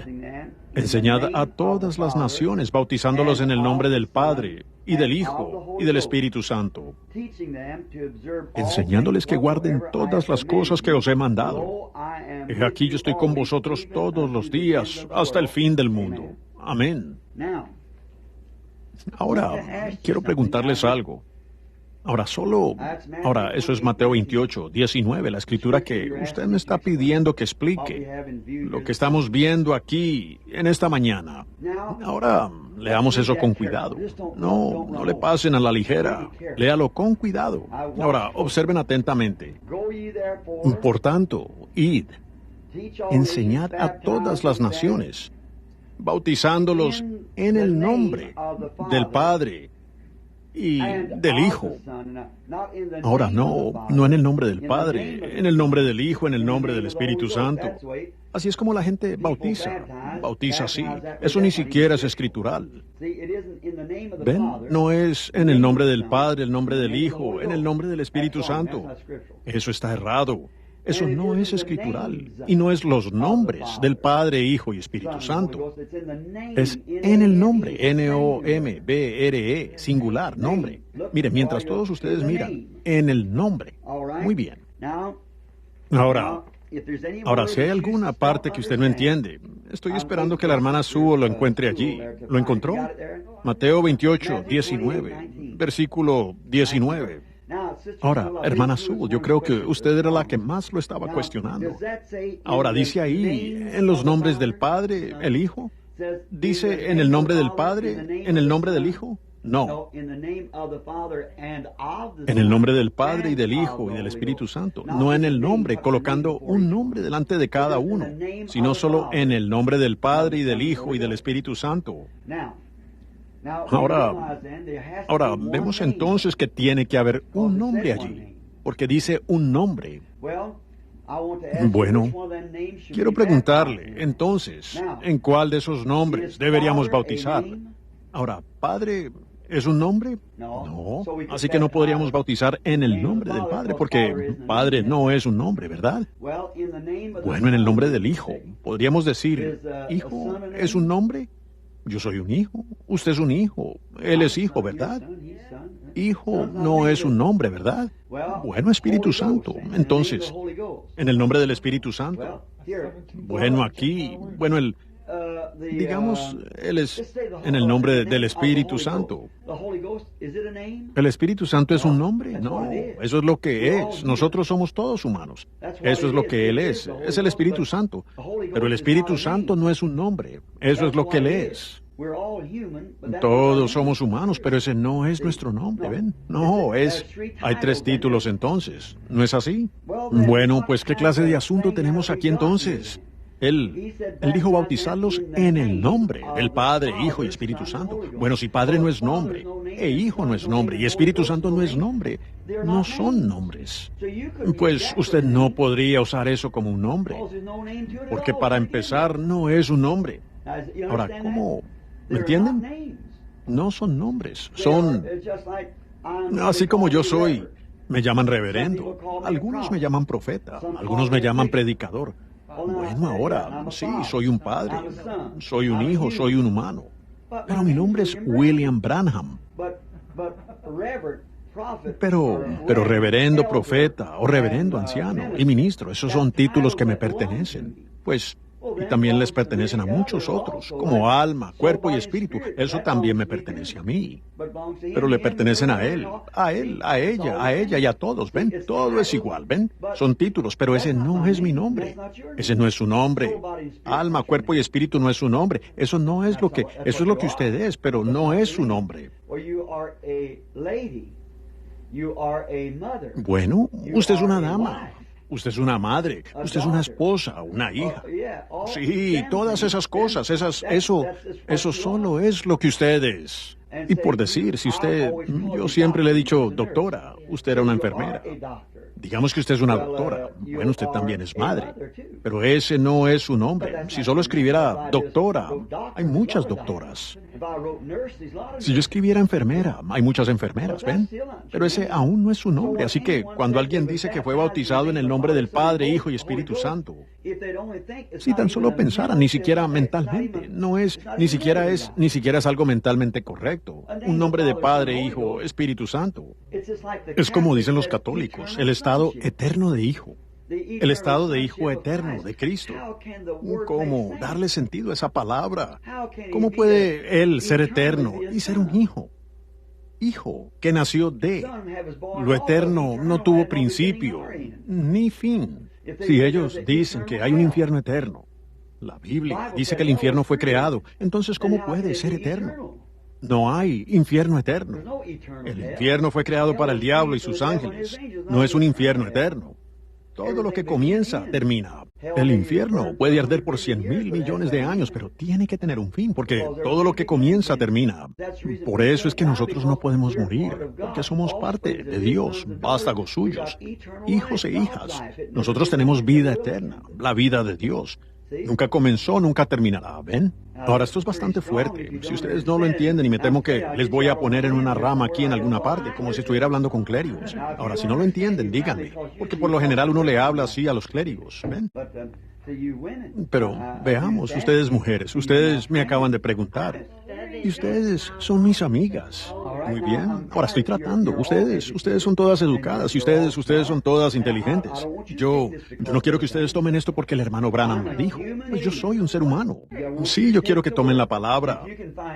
enseñad a todas las naciones, bautizándolos en el nombre del Padre, y del Hijo, y del Espíritu Santo, enseñándoles que guarden todas las cosas que os he mandado. He aquí yo estoy con vosotros todos los días, hasta el fin del mundo. Amén. Ahora, quiero preguntarles algo. Ahora, eso es Mateo 28, 19, la escritura que usted me está pidiendo que explique. Lo que estamos viendo aquí en esta mañana. Ahora, leamos eso con cuidado. No le pasen a la ligera. Léalo con cuidado. Ahora, observen atentamente. Por tanto, id, enseñad a todas las naciones, bautizándolos en el nombre del Padre y del Hijo. Ahora, no en el nombre del Padre, en el nombre del Hijo, en el nombre del Espíritu Santo. Así es como la gente bautiza así. Eso ni siquiera es escritural. ¿Ven? No es en el nombre del Padre, el nombre del Hijo, en el nombre del Espíritu Santo. Eso está errado. Eso no es escritural, y no es los nombres del Padre, Hijo y Espíritu Santo. Es en el nombre, N-O-M-B-R-E, singular, nombre. Mire, mientras todos ustedes miran, en el nombre. Muy bien. Ahora, Ahora, si hay alguna parte que usted no entiende, estoy esperando que la hermana Sue lo encuentre allí. ¿Lo encontró? Mateo 28, 19, versículo 19. Ahora, hermana Sue, yo creo que usted era la que más lo estaba cuestionando. Ahora, dice ahí, en los nombres del Padre, el Hijo. ¿Dice en el nombre del Padre, en el nombre del Hijo? No. En el nombre del Padre y del Hijo y del Espíritu Santo. No en el nombre, colocando un nombre delante de cada uno, sino solo en el nombre del Padre y del Hijo y del Espíritu Santo. Ahora vemos entonces que tiene que haber un nombre allí, porque dice un nombre. Bueno, quiero preguntarle, entonces, ¿en cuál de esos nombres deberíamos bautizar? Ahora, Padre, ¿es un nombre? No, así que no podríamos bautizar en el nombre del Padre, porque Padre no es un nombre, ¿verdad? Bueno, en el nombre del Hijo. Podríamos decir, ¿Hijo es un nombre? Yo soy un hijo, usted es un hijo, él es hijo, ¿verdad? Hijo no es un nombre, ¿verdad? Bueno, Espíritu Santo. Entonces, en el nombre del Espíritu Santo. Bueno, aquí, digamos, él es en el nombre del Espíritu Santo. ¿El Espíritu Santo es un nombre? No, eso es lo que es. Nosotros somos todos humanos. Eso es lo que Él es el Espíritu Santo. Pero el Espíritu Santo no es un nombre. Eso es lo que Él es. Todos somos humanos, pero ese no es nuestro nombre, ¿ven? No, hay 3 títulos entonces. ¿No es así? Bueno, pues ¿qué clase de asunto tenemos aquí entonces? Él dijo bautizarlos en el nombre del Padre, Hijo y Espíritu Santo. Bueno, si Padre no es nombre, e Hijo no es nombre, y Espíritu Santo no es nombre, no son nombres. Pues usted no podría usar eso como un nombre, porque para empezar no es un nombre. Ahora, ¿cómo? ¿Me entienden? No son nombres, son... Así como yo soy, me llaman reverendo, algunos me llaman profeta, algunos me llaman predicador. Bueno, ahora, sí, soy un padre, soy un hijo, soy un humano. Pero mi nombre es William Branham. Pero reverendo profeta o reverendo anciano y ministro, esos son títulos que me pertenecen. Pues, y también les pertenecen a muchos otros, como alma, cuerpo y espíritu. Eso también me pertenece a mí. Pero le pertenecen a él, a ella y a todos. ¿Ven? Todo es igual, ¿ven? Son títulos, pero ese no es mi nombre. Ese no es su nombre. Alma, cuerpo y espíritu no es su nombre. Eso es lo que usted es, pero no es su nombre. Bueno, usted es una dama. Usted es una madre, usted es una esposa, una hija. Sí, todas esas cosas, eso solo es lo que usted es. Y por decir, yo siempre le he dicho, doctora, usted era una enfermera. Digamos que usted es una doctora. Bueno, usted también es madre. Pero ese no es su nombre. Si solo escribiera doctora, hay muchas doctoras. Si yo escribiera enfermera, hay muchas enfermeras, ¿ven? Pero ese aún no es su nombre. Así que cuando alguien dice que fue bautizado en el nombre del Padre, Hijo y Espíritu Santo, si tan solo pensaran, ni siquiera mentalmente, ni siquiera es algo mentalmente correcto. Un nombre de Padre, Hijo, Espíritu Santo. Es como dicen los católicos, el estado eterno de Hijo. El estado de Hijo eterno de Cristo. ¿Cómo darle sentido a esa palabra? ¿Cómo puede Él ser eterno y ser un hijo? Hijo que nació de. Lo eterno no tuvo principio ni fin. Si ellos dicen que hay un infierno eterno, la Biblia dice que el infierno fue creado, entonces ¿cómo puede ser eterno? No hay infierno eterno. El infierno fue creado para el diablo y sus ángeles. No es un infierno eterno. Todo lo que comienza, termina. El infierno puede arder por 100,000 millones de años, pero tiene que tener un fin, porque todo lo que comienza, termina. Por eso es que nosotros no podemos morir, porque somos parte de Dios, vástagos suyos, hijos e hijas. Nosotros tenemos vida eterna, la vida de Dios. Nunca comenzó, nunca terminará, ¿ven? Ahora, esto es bastante fuerte. Si ustedes no lo entienden, y me temo que les voy a poner en una rama aquí en alguna parte, como si estuviera hablando con clérigos. Ahora, si no lo entienden, díganme, porque por lo general uno le habla así a los clérigos, ¿ven? Pero veamos, ustedes mujeres, ustedes me acaban de preguntar, y ustedes son mis amigas. Muy bien. Ahora estoy tratando. Ustedes son todas educadas y ustedes son todas inteligentes. Yo no quiero que ustedes tomen esto porque el hermano Branham me dijo. Pues yo soy un ser humano. Sí, yo quiero que tomen la palabra.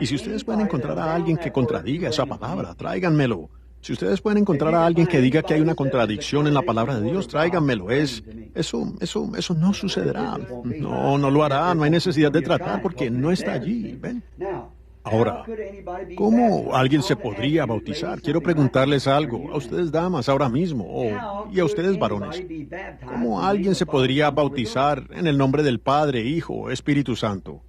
Y si ustedes pueden encontrar a alguien que contradiga esa palabra, tráiganmelo. Si ustedes pueden encontrar a alguien que diga que hay una contradicción en la palabra de Dios, tráiganmelo. Eso no sucederá. No lo hará. No hay necesidad de tratar porque no está allí. ¿Ven? Ahora, ¿cómo alguien se podría bautizar? Quiero preguntarles algo a ustedes damas ahora mismo, y a ustedes varones. ¿Cómo alguien se podría bautizar en el nombre del Padre, Hijo, Espíritu Santo?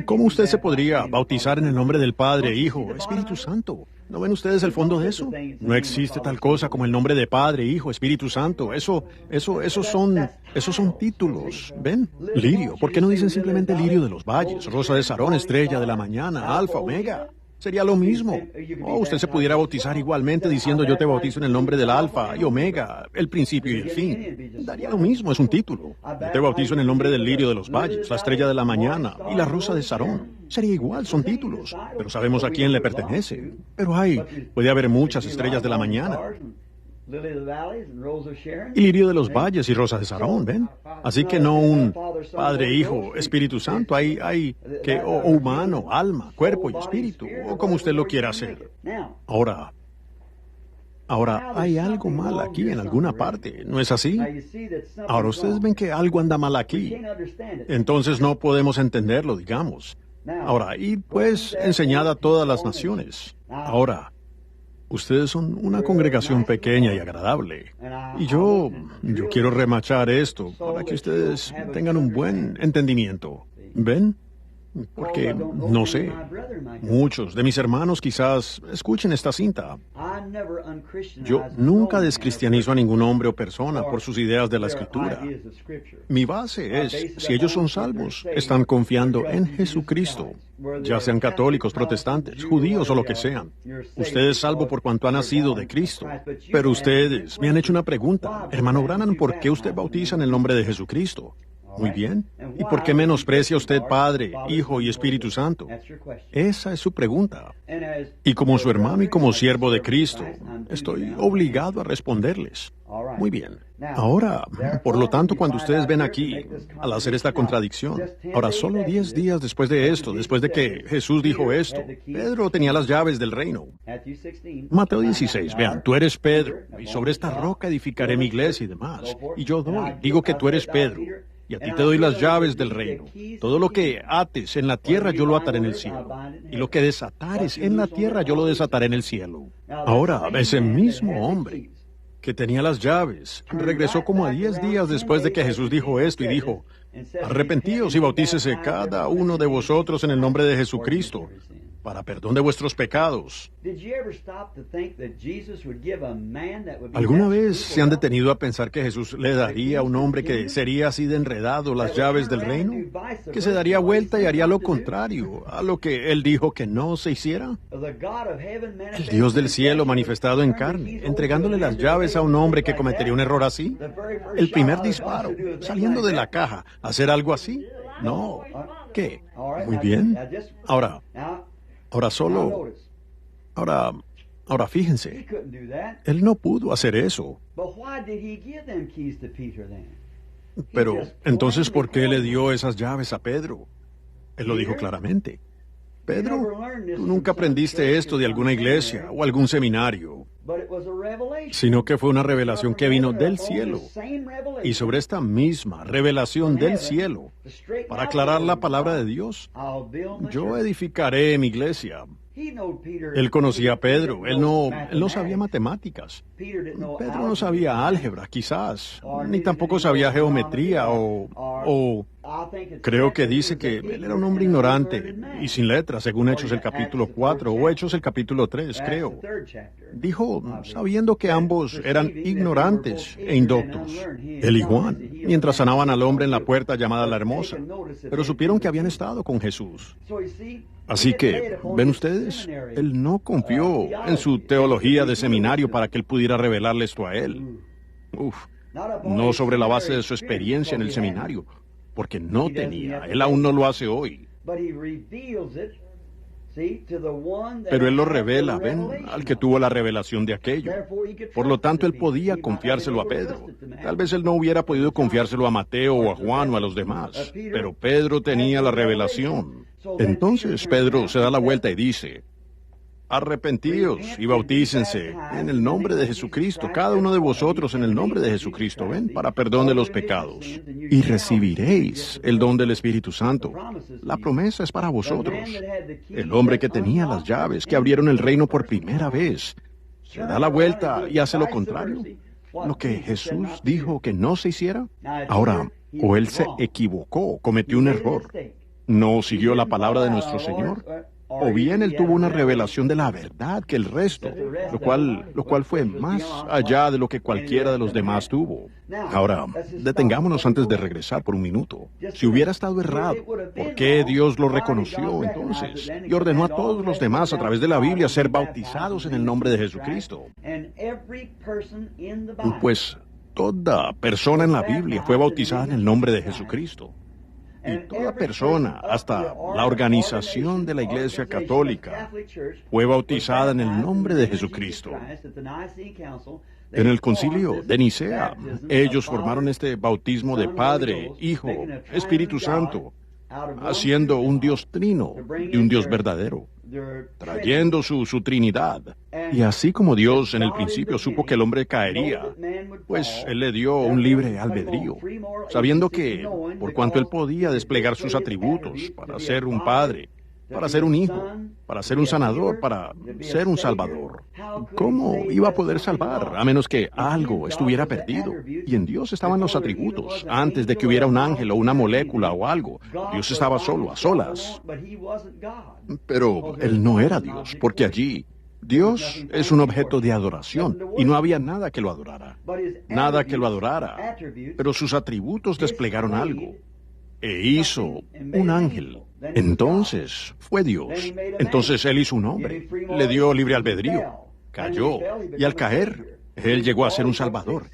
¿Cómo usted se podría bautizar en el nombre del Padre, Hijo, Espíritu Santo? ¿No ven ustedes el fondo de eso? No existe tal cosa como el nombre de Padre, Hijo, Espíritu Santo. Esos son títulos. ¿Ven? Lirio. ¿Por qué no dicen simplemente Lirio de los Valles, Rosa de Sarón, Estrella de la Mañana, Alfa, Omega? Sería lo mismo. Usted se pudiera bautizar igualmente diciendo yo te bautizo en el nombre del Alfa y Omega, el principio y el fin. Daría lo mismo, es un título. Yo te bautizo en el nombre del Lirio de los Valles, la Estrella de la Mañana y la Rosa de Sarón. Sería igual, son títulos, pero sabemos a quién le pertenece. Pero puede haber muchas estrellas de la mañana. Y Lirio de los Valles y Rosa de Sarón, ¿ven? Así que no un Padre, Hijo, Espíritu Santo. Hay que o humano, alma, cuerpo y espíritu, o como usted lo quiera hacer. Ahora, hay algo mal aquí en alguna parte, ¿no es así? Ahora, ustedes ven que algo anda mal aquí. Entonces no podemos entenderlo, digamos. Ahora, y pues enseñad a todas las naciones. Ahora, ustedes son una congregación pequeña y agradable. Y yo quiero remachar esto para que ustedes tengan un buen entendimiento. ¿Ven? Porque, no sé, muchos de mis hermanos quizás escuchen esta cinta. Yo nunca descristianizo a ningún hombre o persona por sus ideas de la Escritura. Mi base es, si ellos son salvos, están confiando en Jesucristo, ya sean católicos, protestantes, judíos o lo que sean. Usted es salvo por cuanto ha nacido de Cristo. Pero ustedes me han hecho una pregunta. Hermano Branham, ¿por qué usted bautiza en el nombre de Jesucristo? Muy bien. ¿Y por qué menosprecia usted Padre, Hijo y Espíritu Santo? Esa es su pregunta. Y como su hermano y como siervo de Cristo, estoy obligado a responderles. Muy bien. Ahora, por lo tanto, cuando ustedes ven aquí, al hacer esta contradicción, ahora solo 10 días después de esto, después de que Jesús dijo esto, Pedro tenía las llaves del reino. Mateo 16, vean, tú eres Pedro, y sobre esta roca edificaré mi iglesia y demás. Y yo digo que tú eres Pedro, y a ti te doy las llaves del reino. Todo lo que ates en la tierra yo lo ataré en el cielo, y lo que desatares en la tierra yo lo desataré en el cielo. Ahora, ese mismo hombre que tenía las llaves, regresó como a 10 días después de que Jesús dijo esto y dijo, arrepentíos y bautícese cada uno de vosotros en el nombre de Jesucristo, para perdón de vuestros pecados. ¿Alguna vez se han detenido a pensar que Jesús le daría a un hombre que sería así de enredado las llaves del reino? ¿Que se daría vuelta y haría lo contrario a lo que él dijo que no se hiciera? El Dios del cielo manifestado en carne, entregándole las llaves a un hombre que cometería un error así. El primer disparo, saliendo de la caja, ¿hacer algo así? No. ¿Qué? Muy bien. Ahora fíjense, él no pudo hacer eso. Pero, entonces, ¿por qué le dio esas llaves a Pedro? Él lo dijo claramente. Pedro, tú nunca aprendiste esto de alguna iglesia o algún seminario, sino que fue una revelación que vino del cielo. Y sobre esta misma revelación del cielo, para aclarar la palabra de Dios, yo edificaré mi iglesia. Él conocía a Pedro, él no sabía matemáticas. Pedro no sabía álgebra, quizás, ni tampoco sabía geometría o creo que dice que él era un hombre ignorante y sin letras, según Hechos el capítulo 4 o Hechos el capítulo 3, creo. Dijo, sabiendo que ambos eran ignorantes e indoctos, él y Juan, mientras sanaban al hombre en la puerta llamada La Hermosa, pero supieron que habían estado con Jesús. Así que, ¿ven ustedes? Él no confió en su teología de seminario para que él pudiera revelarle esto a él. No sobre la base de su experiencia en el seminario, porque no tenía. Él aún no lo hace hoy. Pero él lo revela, ven, al que tuvo la revelación de aquello. Por lo tanto, él podía confiárselo a Pedro. Tal vez él no hubiera podido confiárselo a Mateo o a Juan o a los demás, pero Pedro tenía la revelación. Entonces Pedro se da la vuelta y dice: arrepentíos y bautícense en el nombre de Jesucristo, cada uno de vosotros en el nombre de Jesucristo, ven, para perdón de los pecados. Y recibiréis el don del Espíritu Santo. La promesa es para vosotros. El hombre que tenía las llaves, que abrieron el reino por primera vez, se da la vuelta y hace lo contrario. Lo que Jesús dijo que no se hiciera. Ahora, o él se equivocó, cometió un error, no siguió la palabra de nuestro Señor, o bien él tuvo una revelación de la verdad que el resto, lo cual fue más allá de lo que cualquiera de los demás tuvo. Ahora, detengámonos antes de regresar por un minuto. Si hubiera estado errado, ¿por qué Dios lo reconoció entonces y ordenó a todos los demás a través de la Biblia ser bautizados en el nombre de Jesucristo? Pues toda persona en la Biblia fue bautizada en el nombre de Jesucristo. Y toda persona, hasta la organización de la Iglesia Católica, fue bautizada en el nombre de Jesucristo. En el concilio de Nicea, ellos formaron este bautismo de Padre, Hijo, Espíritu Santo, haciendo un Dios trino y un Dios verdadero, trayendo su Trinidad. Y así como Dios en el principio supo que el hombre caería, pues Él le dio un libre albedrío, sabiendo que, por cuanto Él podía desplegar sus atributos para ser un Padre, para ser un Hijo, para ser un sanador, para ser un Salvador, ¿cómo iba a poder salvar a menos que algo estuviera perdido? Y en Dios estaban los atributos, antes de que hubiera un ángel o una molécula o algo. Dios estaba solo, a solas. Pero Él no era Dios, porque allí Dios es un objeto de adoración, y no había nada que lo adorara. Nada que lo adorara. Pero sus atributos desplegaron algo, e hizo un ángel. Entonces fue Dios. Entonces Él hizo un hombre, le dio libre albedrío, cayó, y al caer, Él llegó a ser un salvador.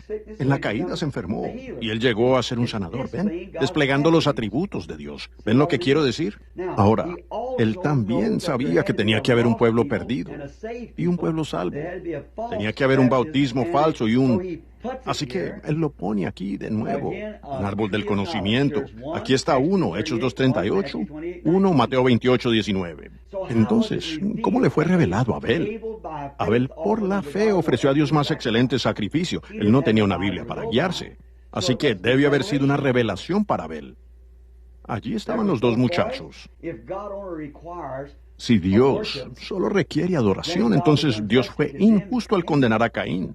En la caída se enfermó, y Él llegó a ser un sanador, ¿ven? Desplegando los atributos de Dios. ¿Ven lo que quiero decir? Ahora, Él también sabía que tenía que haber un pueblo perdido y un pueblo salvo. Tenía que haber un bautismo falso y un... Así que Él lo pone aquí de nuevo, un árbol del conocimiento. Aquí está uno, Hechos 2:38, uno, Mateo 28:19. Entonces, ¿cómo le fue revelado a Abel? Abel, por la fe, ofreció a Dios más excelente sacrificio. Él no tenía una Biblia para guiarse. Así que debe haber sido una revelación para Abel. Allí estaban los dos muchachos. Si Dios solo requiere adoración, entonces Dios fue injusto al condenar a Caín.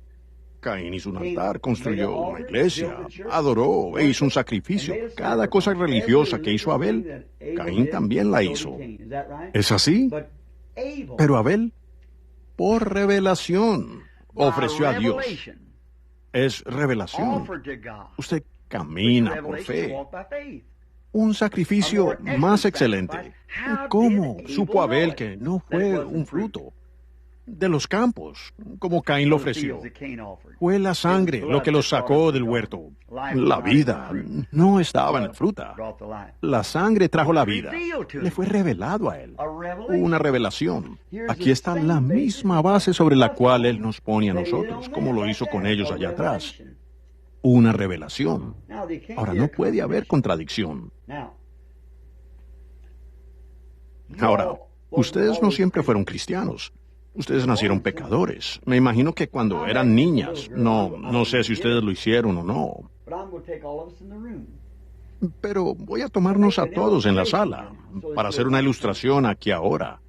Caín hizo un altar, construyó una iglesia, adoró e hizo un sacrificio. Cada cosa religiosa que hizo Abel, Caín también la hizo. ¿Es así? Pero Abel, por revelación, ofreció a Dios. Es revelación. Usted camina por fe. Un sacrificio más excelente. ¿Cómo supo Abel que no fue un fruto de los campos, como Caín lo ofreció? Fue la sangre lo que los sacó del huerto. La vida no estaba en la fruta. La sangre trajo la vida. Le fue revelado a él. Una revelación. Aquí está la misma base sobre la cual Él nos pone a nosotros, como lo hizo con ellos allá atrás. Una revelación. Ahora, no puede haber contradicción. Ahora, ustedes no siempre fueron cristianos. Ustedes nacieron pecadores. Me imagino que cuando eran niñas, no sé si ustedes lo hicieron o no. Pero voy a tomarnos a todos en la sala para hacer una ilustración aquí ahora,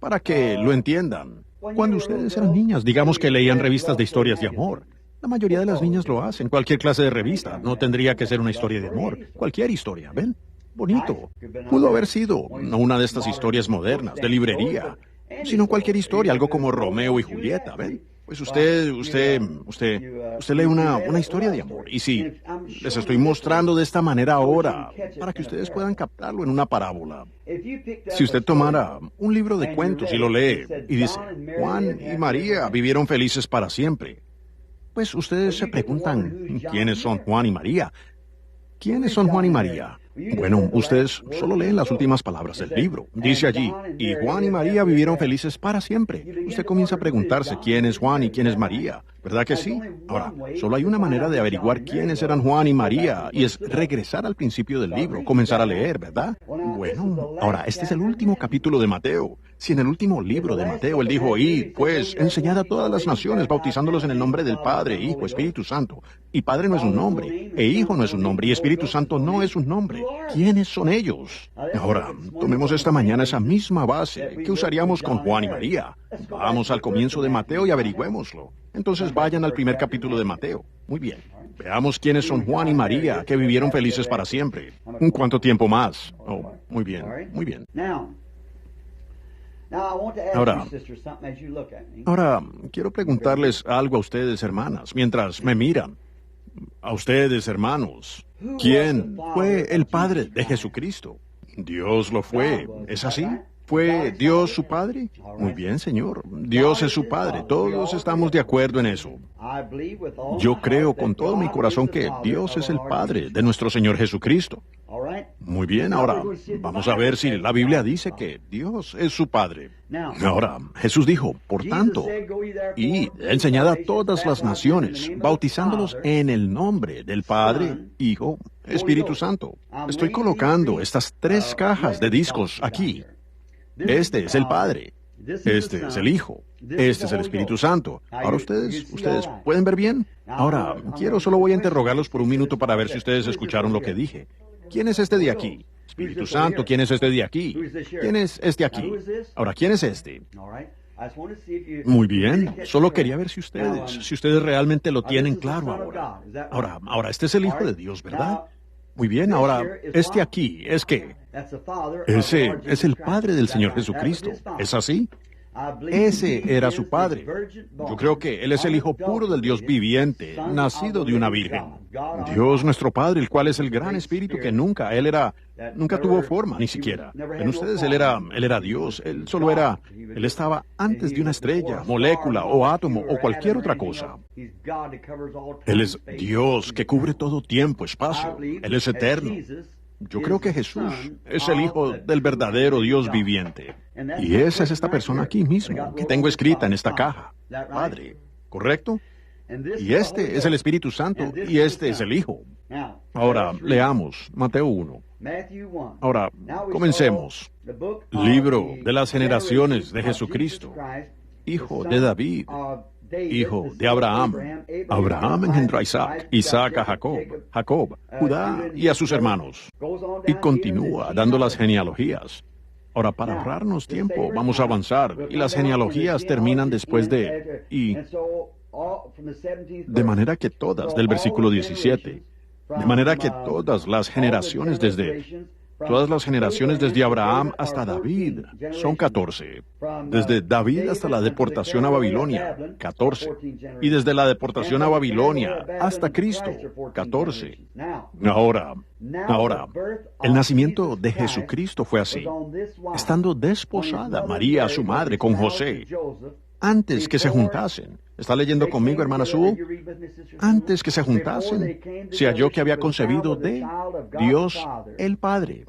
para que lo entiendan. Cuando ustedes eran niñas, digamos que leían revistas de historias de amor. La mayoría de las niñas lo hacen, cualquier clase de revista. No tendría que ser una historia de amor, cualquier historia, ¿ven? Bonito. Pudo haber sido no una de estas historias modernas, de librería, sino cualquier historia, algo como Romeo y Julieta, ¿ven? Pues usted lee una historia de amor. Y si les estoy mostrando de esta manera ahora, para que ustedes puedan captarlo en una parábola. Si usted tomara un libro de cuentos y lo lee, y dice, Juan y María vivieron felices para siempre, pues ustedes se preguntan, ¿quiénes son Juan y María? ¿Quiénes son Juan y María? Bueno, ustedes solo leen las últimas palabras del libro. Dice allí, y Juan y María vivieron felices para siempre. Usted comienza a preguntarse quién es Juan y quién es María. ¿Verdad que sí? Ahora, solo hay una manera de averiguar quiénes eran Juan y María, y es regresar al principio del libro, comenzar a leer, ¿verdad? Bueno, ahora, este es el último capítulo de Mateo. Si en el último libro de Mateo él dijo, id, pues, enseñad a todas las naciones, bautizándolos en el nombre del Padre, Hijo, Espíritu Santo. Y Padre no es un nombre, e Hijo no es un nombre, y Espíritu Santo no es un nombre. ¿Quiénes son ellos? Ahora, tomemos esta mañana esa misma base que usaríamos con Juan y María. Vamos al comienzo de Mateo y averigüémoslo. Entonces vayan al primer capítulo de Mateo. Muy bien. Veamos quiénes son Juan y María, que vivieron felices para siempre. ¿Cuánto tiempo más? Oh, muy bien, muy bien. Ahora, quiero preguntarles algo a ustedes, hermanas, mientras me miran. A ustedes, hermanos. ¿Quién fue el Padre de Jesucristo? Dios lo fue. ¿Es así? ¿Fue Dios su Padre? Muy bien, Señor. Dios es su Padre. Todos estamos de acuerdo en eso. Yo creo con todo mi corazón que Dios es el Padre de nuestro Señor Jesucristo. Muy bien, ahora vamos a ver si la Biblia dice que Dios es su Padre. Ahora, Jesús dijo, por tanto, y enseñad a todas las naciones, bautizándolos en el nombre del Padre, Hijo, Espíritu Santo. Estoy colocando estas 3 cajas de discos aquí. Este es el Padre, este es el Hijo, este es el Espíritu Santo. Ahora ustedes ¿pueden ver bien? Ahora, solo voy a interrogarlos por un minuto para ver si ustedes escucharon lo que dije. ¿Quién es este de aquí? Espíritu Santo, ¿quién es este de aquí? ¿Quién es este aquí? Ahora, ¿quién es este? Muy bien, solo quería ver si ustedes realmente lo tienen claro ahora. Ahora, este es el Hijo de Dios, ¿verdad? Muy bien, ahora, este aquí, ¿es qué? Ese es el Padre del Señor Jesucristo. ¿Es así? Ese era su Padre. Yo creo que Él es el Hijo puro del Dios viviente, nacido de una virgen. Dios nuestro Padre, el cual es el gran Espíritu que nunca tuvo forma, ni siquiera. En ustedes Él era Dios, Él estaba antes de una estrella, molécula o átomo o cualquier otra cosa. Él es Dios que cubre todo tiempo, espacio. Él es eterno. Yo creo que Jesús es el Hijo del verdadero Dios viviente. Y esa es esta persona aquí mismo, que tengo escrita en esta caja. Padre, ¿correcto? Y este es el Espíritu Santo, y este es el Hijo. Ahora, leamos Mateo 1. Ahora, comencemos. Libro de las generaciones de Jesucristo, hijo de David, hijo de Abraham. Abraham engendró a Isaac, Isaac a Jacob, Judá y a sus hermanos. Y continúa dando las genealogías. Ahora, para ahorrarnos tiempo, vamos a avanzar. Y las genealogías terminan después de... De manera que todas, del versículo 17, de manera que todas las generaciones desde Abraham hasta David son 14. Desde David hasta la deportación a Babilonia, 14. Y desde la deportación a Babilonia hasta Cristo, 14. Ahora, el nacimiento de Jesucristo fue así. Estando desposada María, su madre, con José, antes que se juntasen. ¿Está leyendo conmigo, hermana Sue? Antes que se juntasen, se halló que había concebido de Dios el Padre.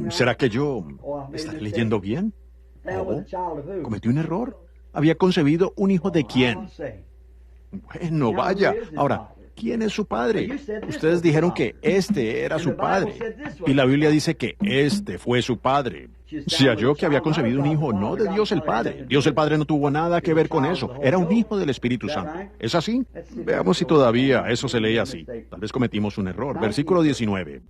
¿Será que yo estaré leyendo bien? ¿Oh? ¿Cometí un error? ¿Había concebido un hijo de quién? Bueno, vaya. Ahora, ¿quién es su padre? Ustedes dijeron que este era su padre. Y la Biblia dice que este fue su padre. Se halló que había concebido un hijo, no de Dios el Padre. Dios el Padre no tuvo nada que ver con eso. Era un hijo del Espíritu Santo. ¿Es así? Veamos si todavía eso se lee así. Tal vez cometimos un error. Versículo 19.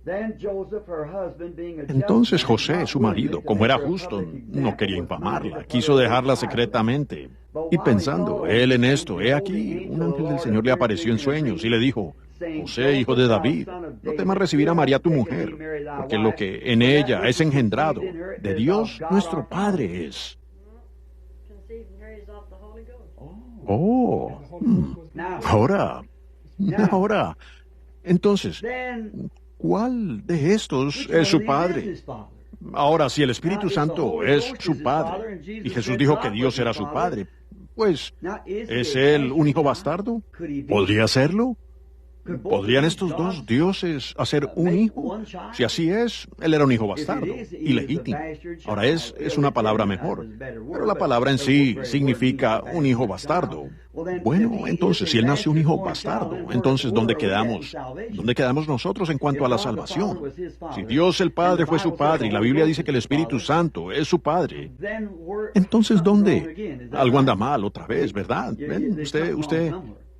Entonces José, su marido, como era justo, no quería infamarla. Quiso dejarla secretamente. Y pensando él en esto, he aquí, un ángel del Señor le apareció en sueños y le dijo: José, hijo de David, no temas recibir a María tu mujer, porque lo que en ella es engendrado de Dios nuestro Padre es. Ahora, entonces, ¿cuál de estos es su Padre? Ahora, si el Espíritu Santo es su Padre, y Jesús dijo que Dios era su Padre, pues, ¿es él un hijo bastardo? ¿Podría serlo? ¿Podrían estos dos dioses hacer un hijo? Si así es, él era un hijo bastardo, ilegítimo. Ahora es una palabra mejor, pero la palabra en sí significa un hijo bastardo. Bueno, entonces, si él nació un hijo bastardo, entonces, ¿dónde quedamos? ¿Dónde quedamos nosotros en cuanto a la salvación? Si Dios el Padre fue su Padre y la Biblia dice que el Espíritu Santo es su Padre, entonces, ¿dónde? Algo anda mal otra vez, ¿verdad? ¿Ven? Usted,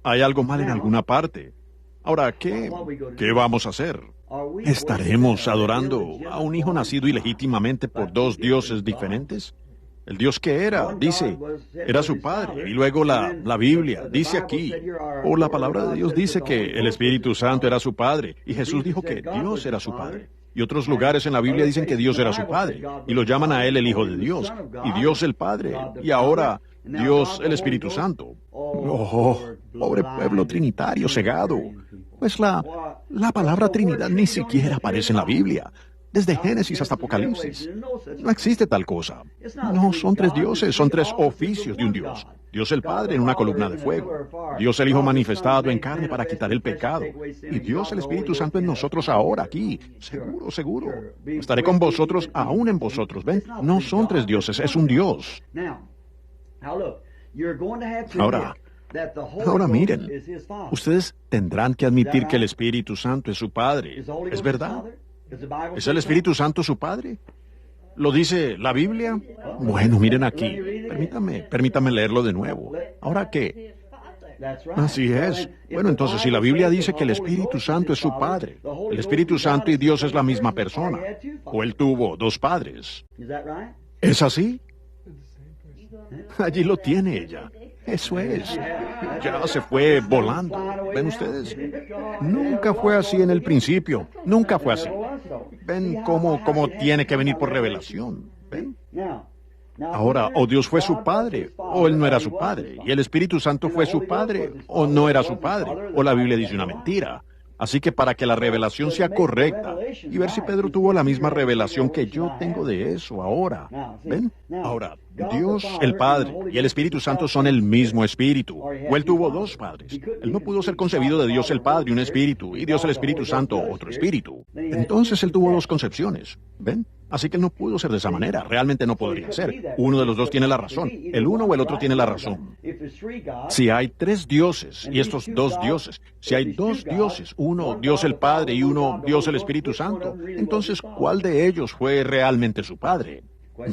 hay algo mal en alguna parte. Ahora, ¿qué vamos a hacer? ¿Estaremos adorando a un hijo nacido ilegítimamente por dos dioses diferentes? El Dios que era, dice, era su Padre. Y luego la Biblia dice aquí, o la palabra de Dios dice que el Espíritu Santo era su Padre. Y Jesús dijo que Dios era su Padre. Y otros lugares en la Biblia dicen que Dios era su Padre. Y lo llaman a él el Hijo de Dios. Y Dios el Padre. Y ahora Dios el Espíritu Santo. Oh, pobre pueblo trinitario cegado. Pues la palabra Trinidad ni siquiera aparece en la Biblia. Desde Génesis hasta Apocalipsis. No existe tal cosa. No, son tres dioses, son tres oficios de un Dios. Dios el Padre en una columna de fuego. Dios el Hijo manifestado en carne para quitar el pecado. Y Dios el Espíritu Santo en nosotros ahora, aquí. Seguro, seguro. Estaré con vosotros, aún en vosotros. ¿Ven? No son tres dioses, es un Dios. Ahora miren, ustedes tendrán que admitir que el Espíritu Santo es su Padre. ¿Es verdad? ¿Es el Espíritu Santo su Padre? ¿Lo dice la Biblia? Bueno, miren aquí. Permítame leerlo de nuevo. ¿Ahora qué? Así es. Bueno, entonces, si la Biblia dice que el Espíritu Santo es su Padre, el Espíritu Santo y Dios es la misma persona, o él tuvo dos padres. ¿Es así? Allí lo tiene ella. Eso es. Ya se fue volando. ¿Ven ustedes? Nunca fue así en el principio. Nunca fue así. ¿Ven cómo tiene que venir por revelación? ¿Ven? Ahora, o Dios fue su Padre, o Él no era su Padre. Y el Espíritu Santo fue su Padre, o no era su Padre. O la Biblia dice una mentira. Así que para que la revelación sea correcta, y ver si Pedro tuvo la misma revelación que yo tengo de eso ahora. ¿Ven? Ahora, Dios, el Padre y el Espíritu Santo son el mismo Espíritu. O él tuvo dos padres. Él no pudo ser concebido de Dios el Padre, un Espíritu, y Dios el Espíritu Santo, otro Espíritu. Entonces él tuvo dos concepciones. ¿Ven? Así que él no pudo ser de esa manera. Realmente no podría ser. Uno de los dos tiene la razón. El uno o el otro tiene la razón. Si hay tres dioses y estos dos dioses, si hay dos dioses, uno Dios el Padre y uno Dios el Espíritu Santo, entonces ¿cuál de ellos fue realmente su Padre?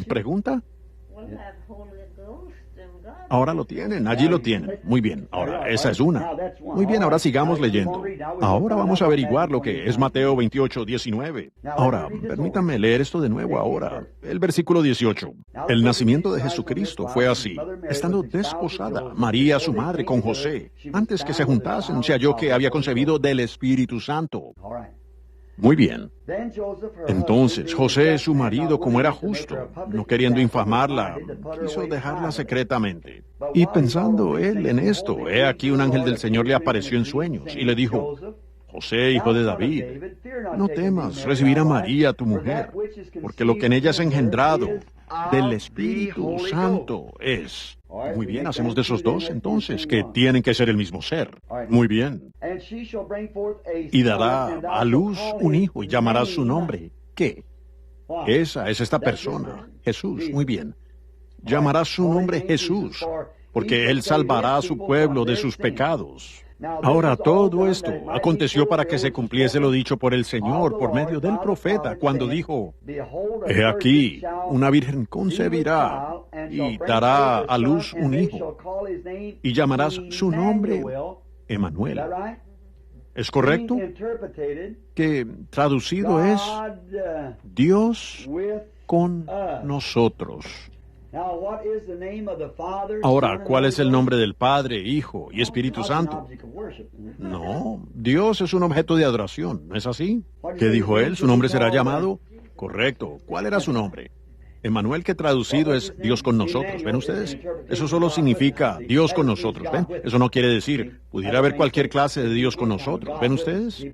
¿Pregunta? Ahora lo tienen, allí lo tienen. Muy bien, ahora esa es una. Muy bien, ahora sigamos leyendo. Ahora vamos a averiguar lo que es Mateo 28:19. Ahora, permítanme leer esto de nuevo ahora. El versículo 18. El nacimiento de Jesucristo fue así. Estando desposada María, su madre, con José, antes que se juntasen, se halló que había concebido del Espíritu Santo. Muy bien. Entonces José, su marido, como era justo, no queriendo infamarla, quiso dejarla secretamente. Y pensando él en esto, he aquí un ángel del Señor le apareció en sueños y le dijo: José, hijo de David, no temas recibir a María, tu mujer, porque lo que en ella es engendrado del Espíritu Santo es. Muy bien, hacemos de esos dos entonces, que tienen que ser el mismo ser. Muy bien. Y dará a luz un hijo y llamará su nombre. ¿Qué? Esa es esta persona, Jesús. Muy bien. Llamará su nombre Jesús, porque él salvará a su pueblo de sus pecados. Ahora, todo esto aconteció para que se cumpliese lo dicho por el Señor por medio del profeta, cuando dijo: He aquí, una virgen concebirá y dará a luz un hijo, y llamarás su nombre Emmanuel. ¿Es correcto? Que traducido es Dios con nosotros. Ahora, ¿cuál es el nombre del Padre, Hijo y Espíritu Santo? No, Dios es un objeto de adoración, ¿no es así? ¿Qué dijo él? ¿Su nombre será llamado? Correcto. ¿Cuál era su nombre? Emmanuel, que traducido es Dios con nosotros. ¿Ven ustedes? Eso solo significa Dios con nosotros. ¿Ven? Eso no quiere decir, pudiera haber cualquier clase de Dios con nosotros. ¿Ven ustedes?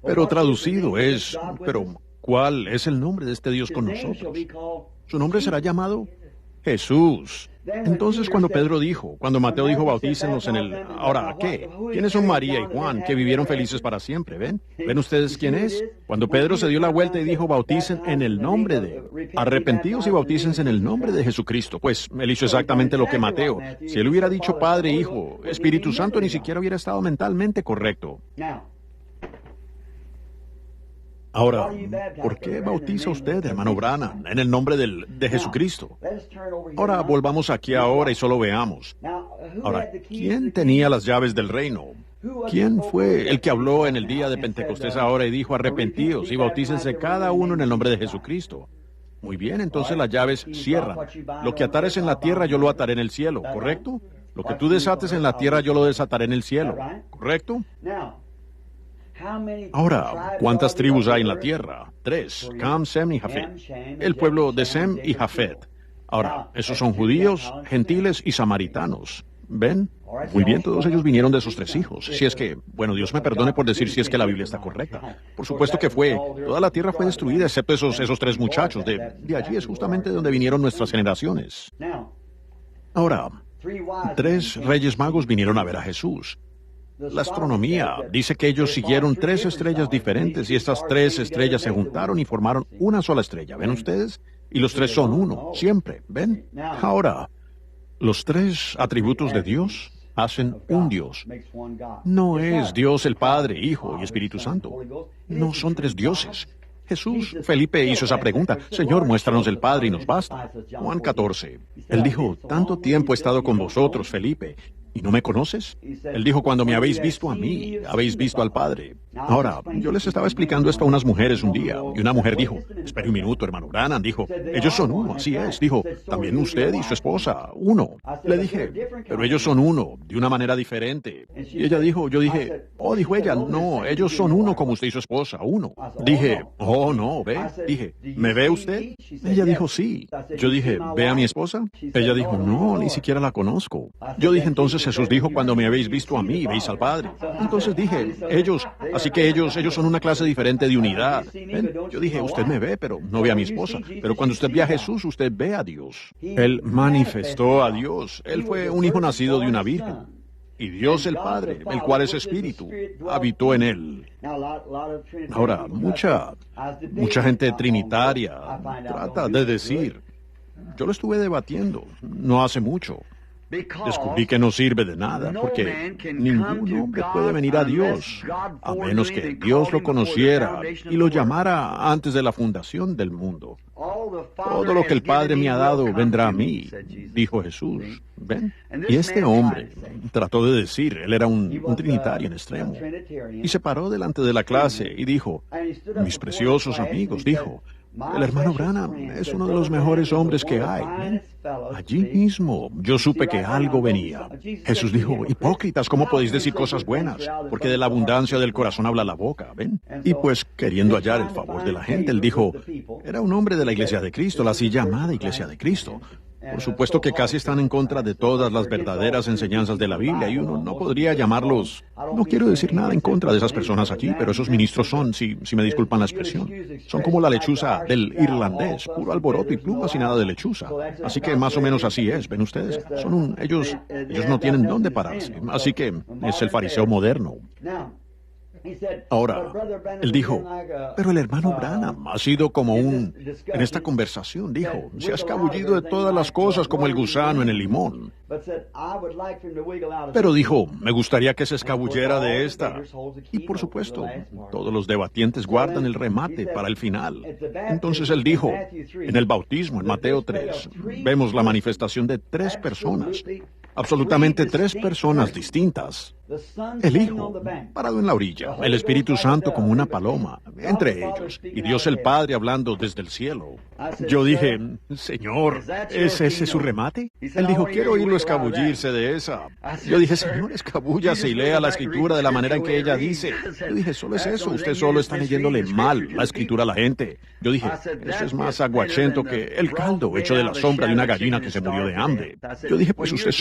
Pero traducido es, pero ¿cuál es el nombre de este Dios con nosotros? Su nombre será llamado Jesús. Entonces cuando Mateo dijo, bautícenlos en el... Ahora, ¿qué? ¿Quiénes son María y Juan, que vivieron felices para siempre? ¿Ven? ¿Ven ustedes quién es? Cuando Pedro se dio la vuelta y dijo, bauticen en el nombre de... Arrepentíos y bautícense en el nombre de Jesucristo. Pues él hizo exactamente lo que Mateo. Si él hubiera dicho Padre, Hijo, Espíritu Santo, ni siquiera hubiera estado mentalmente correcto. Ahora, ¿por qué bautiza usted, hermano Branham, en el nombre de Jesucristo? Ahora, volvamos aquí ahora y solo veamos. Ahora, ¿quién tenía las llaves del reino? ¿Quién fue el que habló en el día de Pentecostés ahora y dijo, arrepentíos y bautícense cada uno en el nombre de Jesucristo? Muy bien, entonces las llaves cierran. Lo que atares en la tierra, yo lo ataré en el cielo, ¿correcto? Lo que tú desates en la tierra, yo lo desataré en el cielo, ¿correcto? Ahora, ¿cuántas tribus hay en la tierra? 3, Cam, Sem y Jafet. El pueblo de Sem y Jafet. Ahora, esos son judíos, gentiles y samaritanos. ¿Ven? Muy bien, todos ellos vinieron de esos 3 hijos. Si es que, bueno, Dios me perdone por decir si es que la Biblia está correcta. Por supuesto que fue. Toda la tierra fue destruida, excepto esos 3 muchachos. De allí es justamente donde vinieron nuestras generaciones. Ahora, 3 reyes magos vinieron a ver a Jesús. La astronomía dice que ellos siguieron 3 estrellas diferentes y estas 3 estrellas se juntaron y formaron una sola estrella. ¿Ven ustedes? Y los 3 son uno, siempre. ¿Ven? Ahora, los 3 atributos de Dios hacen un Dios. No es Dios el Padre, Hijo y Espíritu Santo. No son 3 dioses. Felipe hizo esa pregunta. Señor, muéstranos el Padre y nos basta. Juan 14. Él dijo, tanto tiempo he estado con vosotros, Felipe, ¿y no me conoces? Él dijo, cuando me habéis visto a mí, habéis visto al Padre. Ahora, yo les estaba explicando esto a unas mujeres un día, y una mujer dijo, espere un minuto, hermano Branham, dijo, ellos son uno, así es. Dijo, también usted y su esposa, uno. Le dije, pero ellos son uno, de una manera diferente. Y ella dijo, yo dije, dijo ella, no, ellos son uno como usted y su esposa, uno. Dije, no, ve. Dije, ¿me ve usted? Ella dijo, sí. Yo dije, ¿ve a mi esposa? Ella dijo, no, ni siquiera la conozco. Yo dije, entonces Jesús dijo, cuando me habéis visto a mí, veis al Padre. Entonces dije, así que ellos son una clase diferente de unidad. ¿Ven? Yo dije, usted me ve, pero no ve a mi esposa. Pero cuando usted ve a Jesús, usted ve a Dios. Él manifestó a Dios. Él fue un hijo nacido de una virgen. Y Dios el Padre, el cual es Espíritu, habitó en él. Ahora, mucha gente trinitaria trata de decir, yo lo estuve debatiendo no hace mucho. Descubrí que no sirve de nada, porque ningún hombre puede venir a Dios, a menos que Dios lo conociera y lo llamara antes de la fundación del mundo. Todo lo que el Padre me ha dado vendrá a mí, dijo Jesús. ¿Ven? Y este hombre trató de decir, él era un trinitario en extremo, y se paró delante de la clase y dijo, mis preciosos amigos, dijo, el hermano Branham es uno de los mejores hombres que hay. ¿Ven? Allí mismo yo supe que algo venía. Jesús dijo, hipócritas, ¿cómo podéis decir cosas buenas? Porque de la abundancia del corazón habla la boca, ¿ven? Y pues, queriendo hallar el favor de la gente, él dijo, era un hombre de la Iglesia de Cristo, la así llamada Iglesia de Cristo. Por supuesto que casi están en contra de todas las verdaderas enseñanzas de la Biblia y uno no podría llamarlos... No quiero decir nada en contra de esas personas aquí, pero esos ministros son, si me disculpan la expresión, son como la lechuza del irlandés, puro alboroto y plumas y nada de lechuza. Así que más o menos así es, ¿ven ustedes? Ellos no tienen dónde pararse, así que es el fariseo moderno. Ahora, él dijo, pero el hermano Branham ha sido como en esta conversación, dijo, se ha escabullido de todas las cosas como el gusano en el limón. Pero dijo, me gustaría que se escabullera de esta. Y por supuesto, todos los debatientes guardan el remate para el final. Entonces él dijo, en el bautismo, en Mateo 3, vemos la manifestación de 3 personas, absolutamente 3 personas distintas. El Hijo, parado en la orilla, el Espíritu Santo como una paloma, entre ellos, y Dios el Padre hablando desde el cielo. Yo dije, Señor, ¿es ese su remate? Él dijo, quiero oírlo escabullirse de esa. Yo dije, Señor, escabúllase y lea la Escritura de la manera en que ella dice. Yo dije, solo es eso, usted solo está leyéndole mal la Escritura a la gente. Yo dije, eso es más aguachento que el caldo hecho de la sombra de una gallina que se murió de hambre. Yo dije, pues usted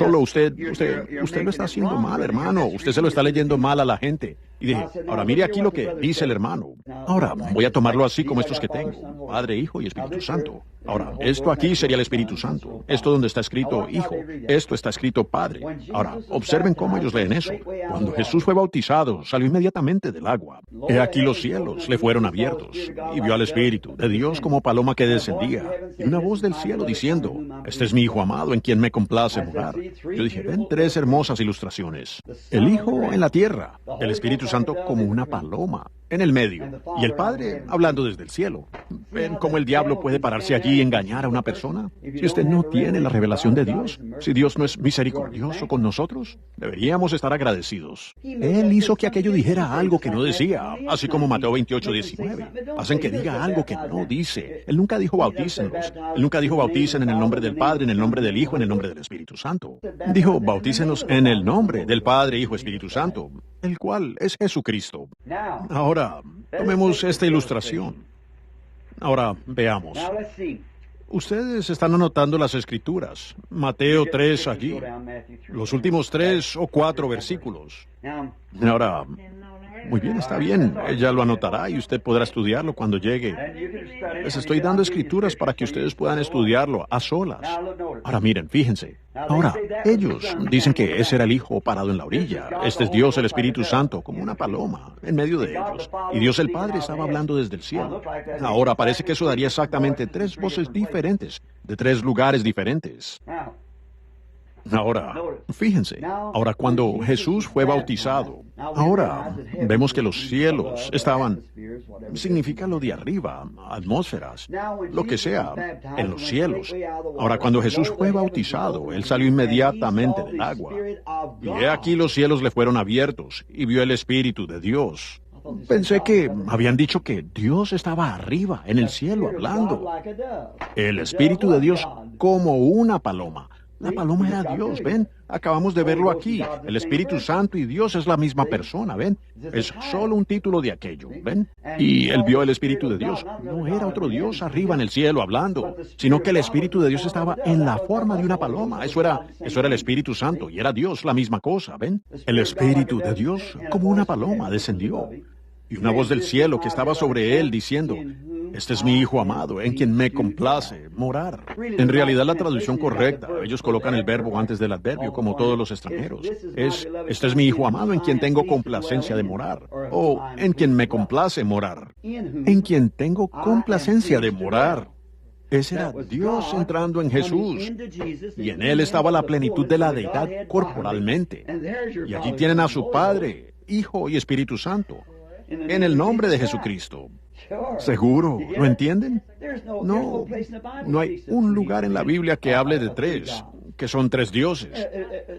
lo está haciendo mal, hermano. Usted se lo está leyendo mal a la gente. Y dije, ahora mire aquí lo que dice el hermano. Ahora voy a tomarlo así como estos que tengo, Padre, Hijo y Espíritu Santo. Ahora, esto aquí sería el Espíritu Santo. Esto donde está escrito Hijo. Esto está escrito Padre. Ahora, observen cómo ellos leen eso. Cuando Jesús fue bautizado, salió inmediatamente del agua. He aquí los cielos le fueron abiertos, y vio al Espíritu de Dios como paloma que descendía, y una voz del cielo diciendo, este es mi Hijo amado en quien me complace morar. Yo dije, ven tres hermosas ilustraciones. El Hijo en la tierra, el Espíritu Santo como una paloma en el medio, y el Padre hablando desde el cielo. ¿Ven cómo el diablo puede pararse allí y engañar a una persona? Si usted no tiene la revelación de Dios, si Dios no es misericordioso con nosotros, deberíamos estar agradecidos. Él hizo que aquello dijera algo que no decía, así como Mateo 28:19. Hacen que diga algo que no dice. Él nunca dijo bautícenlos. Él nunca dijo bauticen en el nombre del Padre, en el nombre del Hijo, en el nombre del Espíritu Santo. Dijo bautícenos en el nombre del Padre, Hijo, Espíritu Santo, el cual es Jesucristo. Ahora, tomemos esta ilustración. Ahora, veamos. Ustedes están anotando las escrituras. Mateo 3 allí. Los últimos 3 o 4 versículos. Ahora, muy bien, está bien. Ella lo anotará y usted podrá estudiarlo cuando llegue. Les estoy dando escrituras para que ustedes puedan estudiarlo a solas. Ahora miren, fíjense. Ahora, ellos dicen que ese era el Hijo parado en la orilla. Este es Dios, el Espíritu Santo, como una paloma, en medio de ellos. Y Dios el Padre estaba hablando desde el cielo. Ahora, parece que eso daría exactamente 3 voces diferentes, de 3 lugares diferentes. Ahora, fíjense, ahora cuando Jesús fue bautizado, ahora vemos que los cielos estaban, significa lo de arriba, atmósferas, lo que sea, en los cielos. Ahora cuando Jesús fue bautizado, Él salió inmediatamente del agua. Y he aquí los cielos le fueron abiertos y vio el Espíritu de Dios. Pensé que habían dicho que Dios estaba arriba, en el cielo, hablando. El Espíritu de Dios como una paloma. La paloma era Dios, ¿ven? Acabamos de verlo aquí. El Espíritu Santo y Dios es la misma persona, ¿ven? Es solo un título de aquello, ¿ven? Y él vio el Espíritu de Dios. No era otro Dios arriba en el cielo hablando, sino que el Espíritu de Dios estaba en la forma de una paloma. Eso era el Espíritu Santo y era Dios la misma cosa, ¿ven? El Espíritu de Dios como una paloma descendió. Y una voz del cielo que estaba sobre él diciendo, este es mi Hijo amado, en quien me complace morar. En realidad la traducción correcta, ellos colocan el verbo antes del adverbio, como todos los extranjeros. Este es mi Hijo amado, en quien tengo complacencia de morar. O, en quien me complace morar. En quien tengo complacencia de morar. Ese era Dios entrando en Jesús. Y en él estaba la plenitud de la deidad corporalmente. Y allí tienen a su Padre, Hijo y Espíritu Santo. En el nombre de Jesucristo. ¿Seguro? ¿Lo entienden? No hay un lugar en la Biblia que hable de 3, que son 3 dioses.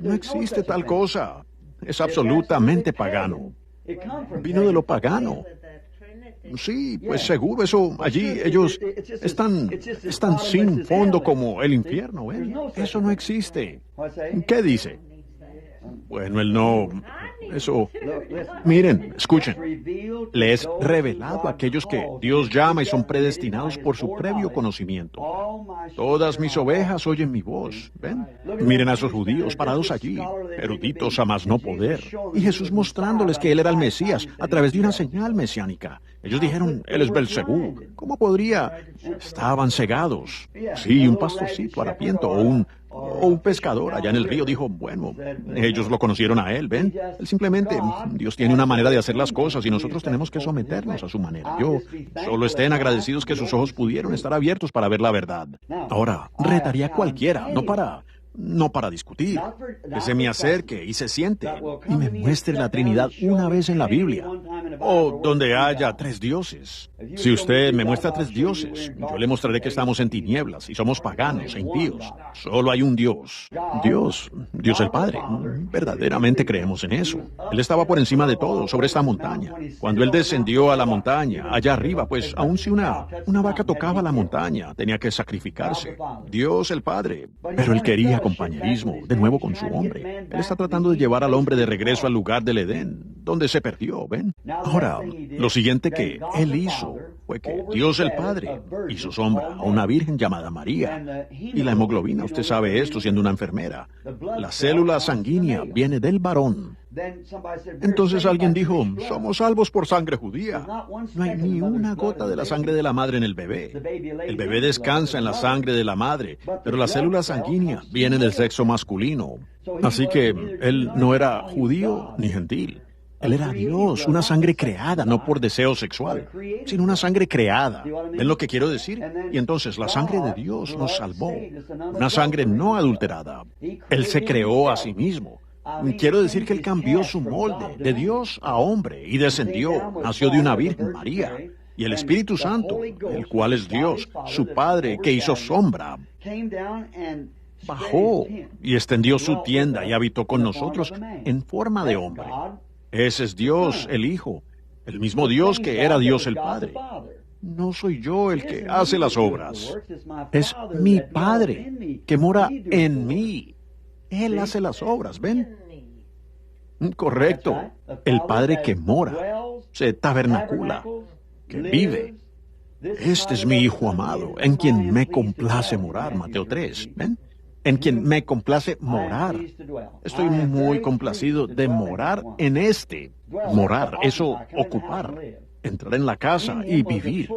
No existe tal cosa. Es absolutamente pagano. Vino de lo pagano. Sí, pues seguro, eso allí ellos están sin fondo como el infierno, ¿eh? Eso no existe. ¿Qué dice? Bueno, él no... Eso... Miren, escuchen. Le es revelado a aquellos que Dios llama y son predestinados por su previo conocimiento. Todas mis ovejas oyen mi voz. ¿Ven? Miren a esos judíos parados allí, eruditos a más no poder. Y Jesús mostrándoles que Él era el Mesías a través de una señal mesiánica. Ellos dijeron, Él es Belcebú. ¿Cómo podría? Estaban cegados. Sí, un pastorcito harapiento o un pescador allá en el río dijo, bueno, ellos lo conocieron a él, ¿ven? Él simplemente, Dios tiene una manera de hacer las cosas y nosotros tenemos que someternos a su manera. Solo estén agradecidos que sus ojos pudieron estar abiertos para ver la verdad. Ahora, retaría a cualquiera, no para discutir, que se me acerque y se siente y me muestre la Trinidad una vez en la Biblia, o donde haya 3 dioses. Si usted me muestra 3 dioses, yo le mostraré que estamos en tinieblas y somos paganos e impíos. Solo hay un Dios. Dios el Padre. Verdaderamente creemos en eso. Él estaba por encima de todo, sobre esta montaña. Cuando Él descendió a la montaña, allá arriba, pues aun si una vaca tocaba la montaña, tenía que sacrificarse. Dios el Padre. Pero Él quería compañerismo, de nuevo con su hombre. Él está tratando de llevar al hombre de regreso al lugar del Edén, donde se perdió, ¿ven? Ahora, lo siguiente que Él hizo fue que Dios el Padre hizo sombra a una virgen llamada María. Y la hemoglobina, usted sabe esto siendo una enfermera. La célula sanguínea viene del varón. Entonces alguien dijo, somos salvos por sangre judía. No hay ni una gota de la sangre de la madre en el bebé. El bebé descansa en la sangre de la madre, pero la célula sanguínea viene del sexo masculino. Así que él no era judío ni gentil. Él era Dios, una sangre creada, no por deseo sexual, sino una sangre creada. ¿Ven lo que quiero decir? Y entonces la sangre de Dios nos salvó, una sangre no adulterada. Él se creó a sí mismo. Quiero decir que él cambió su molde de Dios a hombre y descendió, nació de una virgen, María. Y el Espíritu Santo, el cual es Dios, su Padre, que hizo sombra, bajó y extendió su tienda y habitó con nosotros en forma de hombre. Ese es Dios, el Hijo, el mismo Dios que era Dios el Padre. No soy yo el que hace las obras. Es mi Padre que mora en mí. Él hace las obras, ¿ven? Correcto. El Padre que mora, se tabernacula, que vive. Este es mi Hijo amado, en quien me complace morar, Mateo 3, ¿ven? En quien me complace morar. Estoy muy complacido de morar en este. Morar, eso, ocupar. Entrar en la casa y vivir.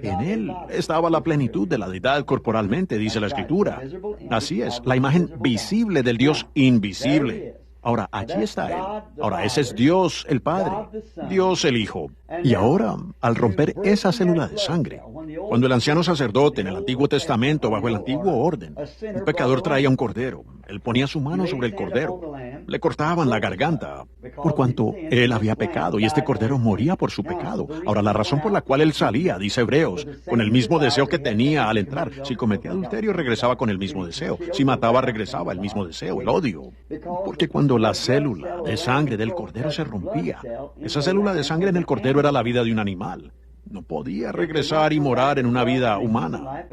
En él estaba la plenitud de la deidad corporalmente, dice la Escritura. Así es, la imagen visible del Dios invisible. Ahora, allí está Él. Ahora, ese es Dios el Padre, Dios el Hijo. Y ahora, al romper esa célula de sangre, cuando el anciano sacerdote en el Antiguo Testamento, bajo el antiguo orden, un pecador traía un cordero, él ponía su mano sobre el cordero, le cortaban la garganta, por cuanto él había pecado, y este cordero moría por su pecado. Ahora, la razón por la cual él salía, dice Hebreos, con el mismo deseo que tenía al entrar. Si cometía adulterio, regresaba con el mismo deseo. Si mataba, regresaba el mismo deseo, el odio. Porque cuando la célula de sangre del cordero se rompía, esa célula de sangre en el cordero era la vida de un animal. No podía regresar y morar en una vida humana,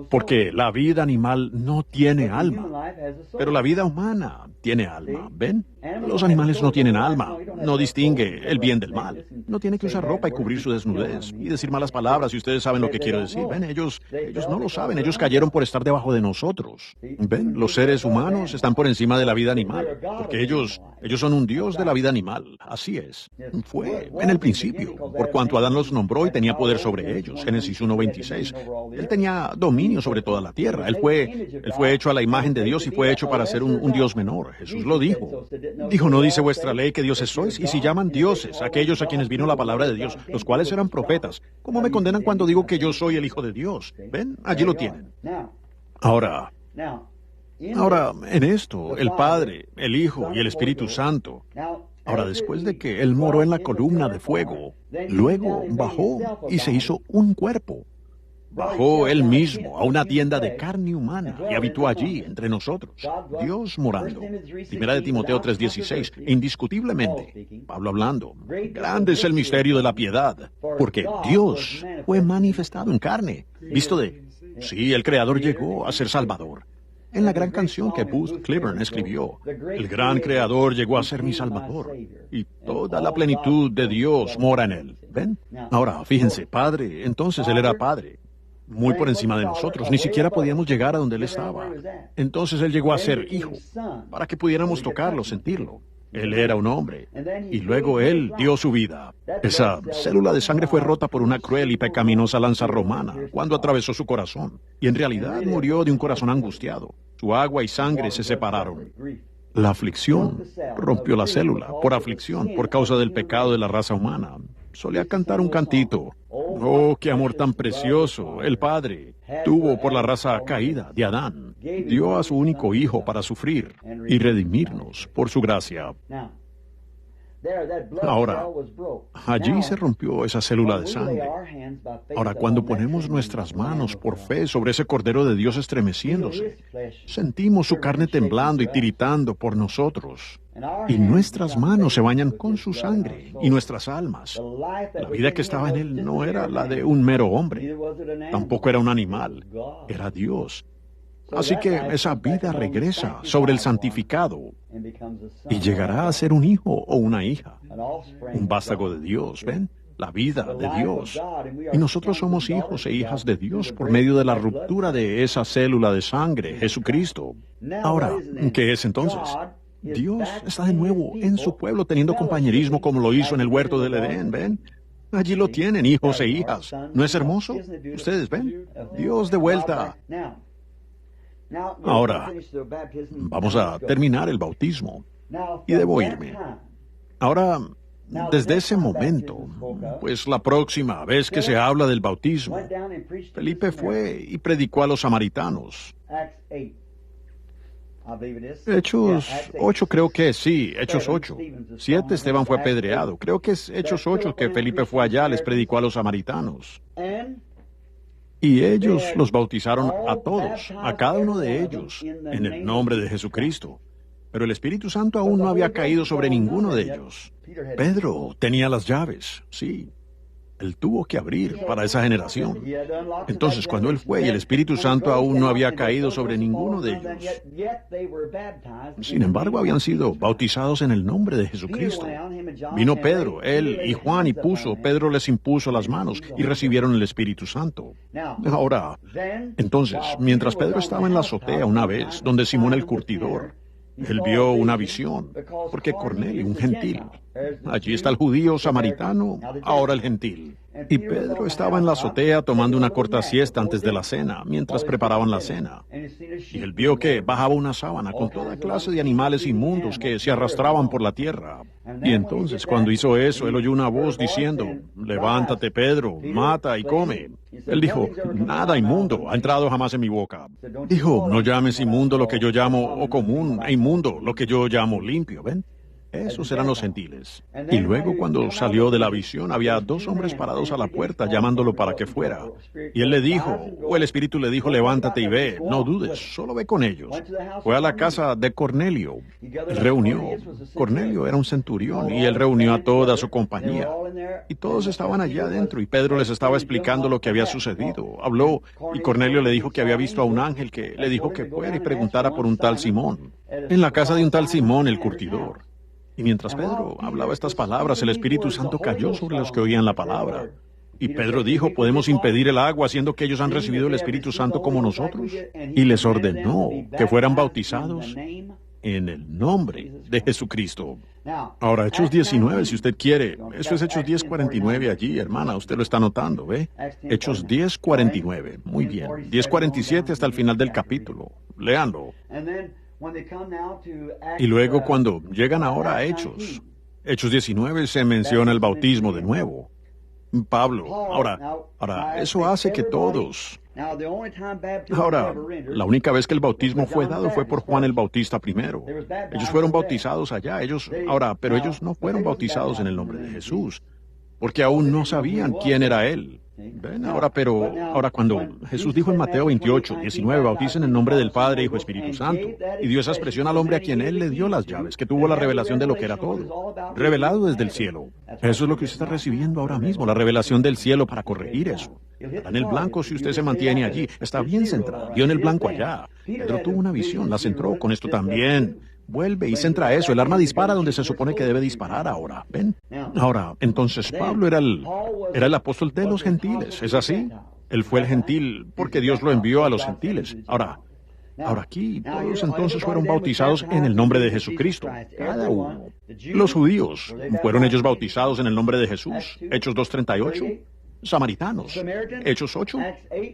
porque la vida animal no tiene alma, pero la vida humana tiene alma. ¿Ven? Los animales no tienen alma, no distingue el bien del mal, no tiene que usar ropa y cubrir su desnudez y decir malas palabras, y ustedes saben lo que quiero decir. ¿Ven? Ellos no lo saben, ellos cayeron por estar debajo de nosotros. ¿Ven? Los seres humanos están por encima de la vida animal, porque ellos son un Dios de la vida animal. Así es. Fue en el principio, por cuanto Adán los nombró y tenía poder sobre ellos. Génesis 1:26. Él tenía dominio sobre toda la tierra. Él fue hecho a la imagen de Dios y fue hecho para ser un Dios menor. Jesús lo dijo. Dijo, ¿no dice vuestra ley que dioses sois? Y si llaman dioses aquellos a quienes vino la palabra de Dios, los cuales eran profetas, ¿cómo me condenan cuando digo que yo soy el Hijo de Dios? ¿Ven? Allí lo tienen. Ahora, en esto, el Padre, el Hijo y el Espíritu Santo. Ahora, después de que Él moró en la columna de fuego, luego bajó y se hizo un cuerpo. Bajó Él mismo a una tienda de carne humana y habitó allí entre nosotros, Dios morando. Primera de Timoteo 3:16, indiscutiblemente, Pablo hablando, grande es el misterio de la piedad, porque Dios fue manifestado en carne, visto sí, el Creador llegó a ser Salvador. En la gran canción que Booth Cliburn escribió, el gran Creador llegó a ser mi Salvador, y toda la plenitud de Dios mora en Él. ¿Ven? Ahora, fíjense, Padre, entonces Él era Padre, muy por encima de nosotros, ni siquiera podíamos llegar a donde Él estaba. Entonces Él llegó a ser Hijo, para que pudiéramos tocarlo, sentirlo. Él era un hombre, y luego Él dio su vida. Esa célula de sangre fue rota por una cruel y pecaminosa lanza romana cuando atravesó su corazón, y en realidad murió de un corazón angustiado. Su agua y sangre se separaron. La aflicción rompió la célula, por aflicción, por causa del pecado de la raza humana. Solía cantar un cantito. Oh, qué amor tan precioso el Padre tuvo por la raza caída de Adán. Dio a su único Hijo para sufrir y redimirnos por su gracia. Ahora, allí se rompió esa célula de sangre. Ahora, cuando ponemos nuestras manos por fe sobre ese Cordero de Dios estremeciéndose, sentimos su carne temblando y tiritando por nosotros. Y nuestras manos se bañan con su sangre y nuestras almas. La vida que estaba en él no era la de un mero hombre, tampoco era un animal, era Dios. Así que esa vida regresa sobre el santificado y llegará a ser un hijo o una hija, un vástago de Dios, ¿ven? la vida de Dios. Y nosotros somos hijos e hijas de Dios por medio de la ruptura de esa célula de sangre, Jesucristo. Ahora, ¿qué es entonces? Dios está de nuevo en su pueblo teniendo compañerismo como lo hizo en el huerto del Edén, ¿ven? Allí lo tienen, hijos e hijas. ¿No es hermoso? Ustedes ven, Dios de vuelta. Ahora, vamos a terminar el bautismo. Y debo irme. Ahora, desde ese momento, pues la próxima vez que se habla del bautismo, Felipe fue y predicó a los samaritanos. Hechos 8 creo que sí, Hechos 8. 7 Esteban fue apedreado. Creo que es Hechos 8 que Felipe fue allá, les predicó a los samaritanos. Y ellos los bautizaron a todos, a cada uno de ellos, en el nombre de Jesucristo. Pero el Espíritu Santo aún no había caído sobre ninguno de ellos. Pedro tenía las llaves, sí. Él tuvo que abrir para esa generación. Entonces, cuando él fue y el Espíritu Santo aún no había caído sobre ninguno de ellos, sin embargo, habían sido bautizados en el nombre de Jesucristo. Vino Pedro, él y Juan, y Pedro les impuso las manos y recibieron el Espíritu Santo. Ahora, entonces, mientras Pedro estaba en la azotea una vez, donde Simón el curtidor, él vio una visión, porque Cornelio, un gentil, allí está el judío samaritano, ahora el gentil. Y Pedro estaba en la azotea tomando una corta siesta antes de la cena, mientras preparaban la cena. Y él vio que bajaba una sábana con toda clase de animales inmundos que se arrastraban por la tierra. Y entonces, cuando hizo eso, él oyó una voz diciendo, «Levántate, Pedro, mata y come». Él dijo, «Nada inmundo ha entrado jamás en mi boca». Dijo, «No llames inmundo lo que yo llamo, o común, e inmundo lo que yo llamo limpio». ¿Ven? Esos eran los gentiles. Y luego, cuando salió de la visión, había 2 hombres parados a la puerta llamándolo para que fuera. Y él le dijo, o el Espíritu le dijo, «Levántate y ve, no dudes, solo ve con ellos». Fue a la casa de Cornelio. Él reunió. Cornelio era un centurión y él reunió a toda su compañía. Y todos estaban allá adentro y Pedro les estaba explicando lo que había sucedido. Habló y Cornelio le dijo que había visto a un ángel que le dijo que fuera y preguntara por un tal Simón, en la casa de un tal Simón el curtidor. Y mientras Pedro hablaba estas palabras, el Espíritu Santo cayó sobre los que oían la palabra. Y Pedro dijo, ¿podemos impedir el agua siendo que ellos han recibido el Espíritu Santo como nosotros? Y les ordenó que fueran bautizados en el nombre de Jesucristo. Ahora, Hechos 19, si usted quiere. Eso es Hechos 10:49 allí, hermana. Usted lo está notando, ¿ve? Hechos 10:49. Muy bien. 10:47 hasta el final del capítulo. Léanlo. Y luego cuando llegan ahora a Hechos 19 se menciona el bautismo de nuevo. Pablo, ahora, eso hace que todos... Ahora, la única vez que el bautismo fue dado fue por Juan el Bautista primero. Ellos fueron bautizados allá, pero ellos no fueron bautizados en el nombre de Jesús, porque aún no sabían quién era Él. Ven, ahora cuando Jesús dijo en Mateo 28:19, bauticen en nombre del Padre, Hijo, Espíritu Santo, y dio esa expresión al hombre a quien Él le dio las llaves, que tuvo la revelación de lo que era todo, revelado desde el cielo. Eso es lo que usted está recibiendo ahora mismo, la revelación del cielo para corregir eso. Está en el blanco si usted se mantiene allí, está bien centrado, dio en el blanco allá. Pedro tuvo una visión, la centró con esto también. Vuelve y centra eso. El arma dispara donde se supone que debe disparar ahora. ¿Ven? Ahora, entonces Pablo era el apóstol de los gentiles. ¿Es así? Él fue el gentil porque Dios lo envió a los gentiles. Ahora aquí todos entonces fueron bautizados en el nombre de Jesucristo. Cada uno. Los judíos, ¿fueron ellos bautizados en el nombre de Jesús? Hechos 2:38. Samaritanos. Hechos 8.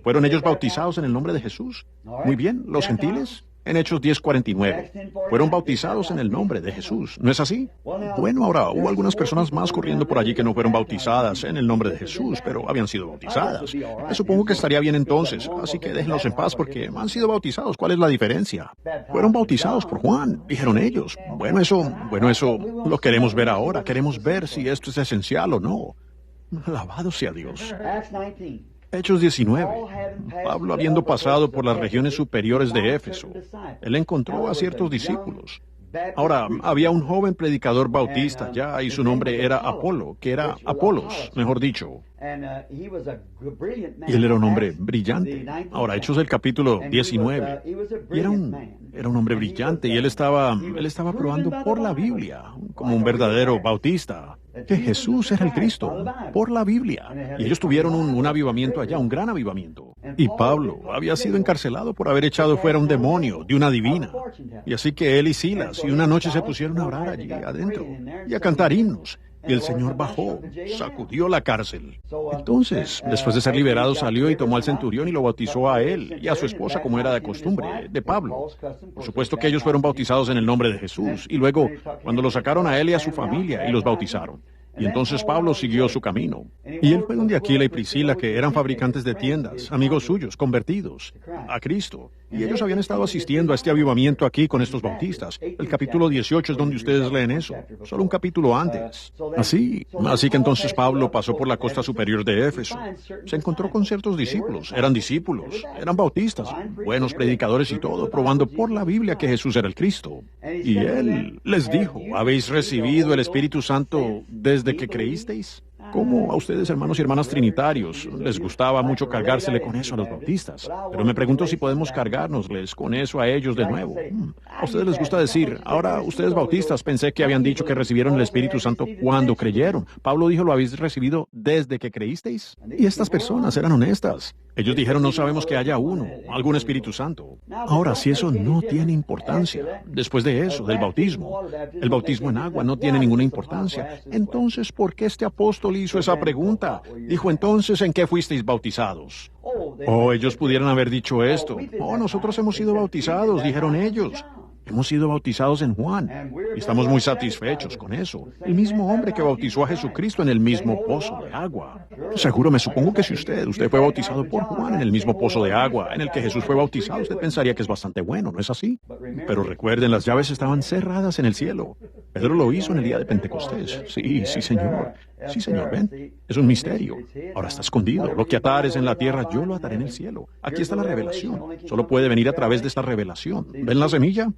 ¿Fueron ellos bautizados en el nombre de Jesús? Muy bien. ¿Los gentiles? En Hechos 10:49. Fueron bautizados en el nombre de Jesús. ¿No es así? Bueno, ahora hubo algunas personas más corriendo por allí que no fueron bautizadas en el nombre de Jesús, pero habían sido bautizadas. Supongo que estaría bien entonces, así que déjenlos en paz porque han sido bautizados. ¿Cuál es la diferencia? Fueron bautizados por Juan, dijeron ellos. Bueno, eso lo queremos ver ahora. Queremos ver si esto es esencial o no. Alabado sea Dios. Hechos 19. Pablo, habiendo pasado por las regiones superiores de Éfeso, él encontró a ciertos discípulos. Ahora, había un joven predicador bautista ya, y su nombre era Apolos, mejor dicho. Y él era un hombre brillante. Ahora, Hechos del capítulo 19. Y era un hombre brillante, y él estaba probando por la Biblia, como un verdadero bautista. que Jesús era el Cristo, por la Biblia. Y ellos tuvieron un avivamiento allá, un gran avivamiento. Y Pablo había sido encarcelado por haber echado fuera un demonio de una divina. Y así que él y Silas, y una noche se pusieron a orar allí adentro, y a cantar himnos. Y el Señor bajó, sacudió la cárcel. Entonces, después de ser liberado, salió y tomó al centurión y lo bautizó a él y a su esposa, como era de costumbre, de Pablo. Por supuesto que ellos fueron bautizados en el nombre de Jesús. Y luego, cuando lo sacaron a él y a su familia, y los bautizaron. Y entonces Pablo siguió su camino. Y él fue donde Aquila y Priscila, que eran fabricantes de tiendas, amigos suyos, convertidos a Cristo. Y ellos habían estado asistiendo a este avivamiento aquí con estos bautistas. El capítulo 18 es donde ustedes leen eso, solo un capítulo antes. Así que entonces Pablo pasó por la costa superior de Éfeso. Se encontró con ciertos discípulos, eran bautistas, buenos predicadores y todo, probando por la Biblia que Jesús era el Cristo. Y él les dijo, ¿habéis recibido el Espíritu Santo desde que creísteis? ¿Cómo a ustedes, hermanos y hermanas trinitarios, les gustaba mucho cargársele con eso a los bautistas? Pero me pregunto si podemos cargárnosles con eso a ellos de nuevo. A ustedes les gusta decir, ahora ustedes bautistas, pensé que habían dicho que recibieron el Espíritu Santo cuando creyeron. Pablo dijo, ¿lo habéis recibido desde que creísteis? Y estas personas eran honestas. Ellos dijeron, no sabemos que haya uno, algún Espíritu Santo. Ahora, si eso no tiene importancia, después de eso, del bautismo, el bautismo en agua no tiene ninguna importancia, entonces, ¿por qué este apóstol hizo esa pregunta? Dijo, entonces, ¿en qué fuisteis bautizados? Ellos pudieran haber dicho esto. Nosotros hemos sido bautizados, dijeron ellos. Hemos sido bautizados en Juan y estamos muy satisfechos con eso. El mismo hombre que bautizó a Jesucristo en el mismo pozo de agua. Seguro, me supongo que si usted fue bautizado por Juan en el mismo pozo de agua en el que Jesús fue bautizado, usted pensaría que es bastante bueno, ¿no es así? Pero recuerden, las llaves estaban cerradas en el cielo. Pedro lo hizo en el día de Pentecostés. Sí, señor. Sí, señor, ven. Es un misterio. Ahora está escondido. Lo que atares en la tierra, yo lo ataré en el cielo. Aquí está la revelación. Solo puede venir a través de esta revelación. ¿Ven la semilla?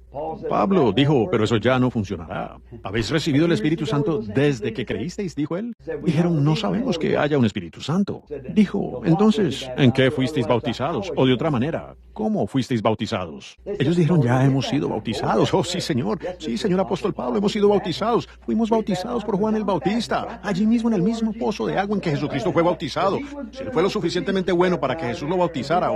Pablo dijo, pero eso ya no funcionará. ¿Habéis recibido el Espíritu Santo desde que creísteis? Dijo él. Dijeron, no sabemos que haya un Espíritu Santo. Dijo, entonces, ¿en qué fuisteis bautizados? O de otra manera, ¿cómo fuisteis bautizados? Ellos dijeron, ya hemos sido bautizados. Sí, señor. Sí, señor apóstol Pablo, hemos sido bautizados. Fuimos bautizados por Juan el Bautista, allí mismo en el mismo pozo de agua en que Jesucristo fue bautizado. Si él fue lo suficientemente bueno para que Jesús lo bautizara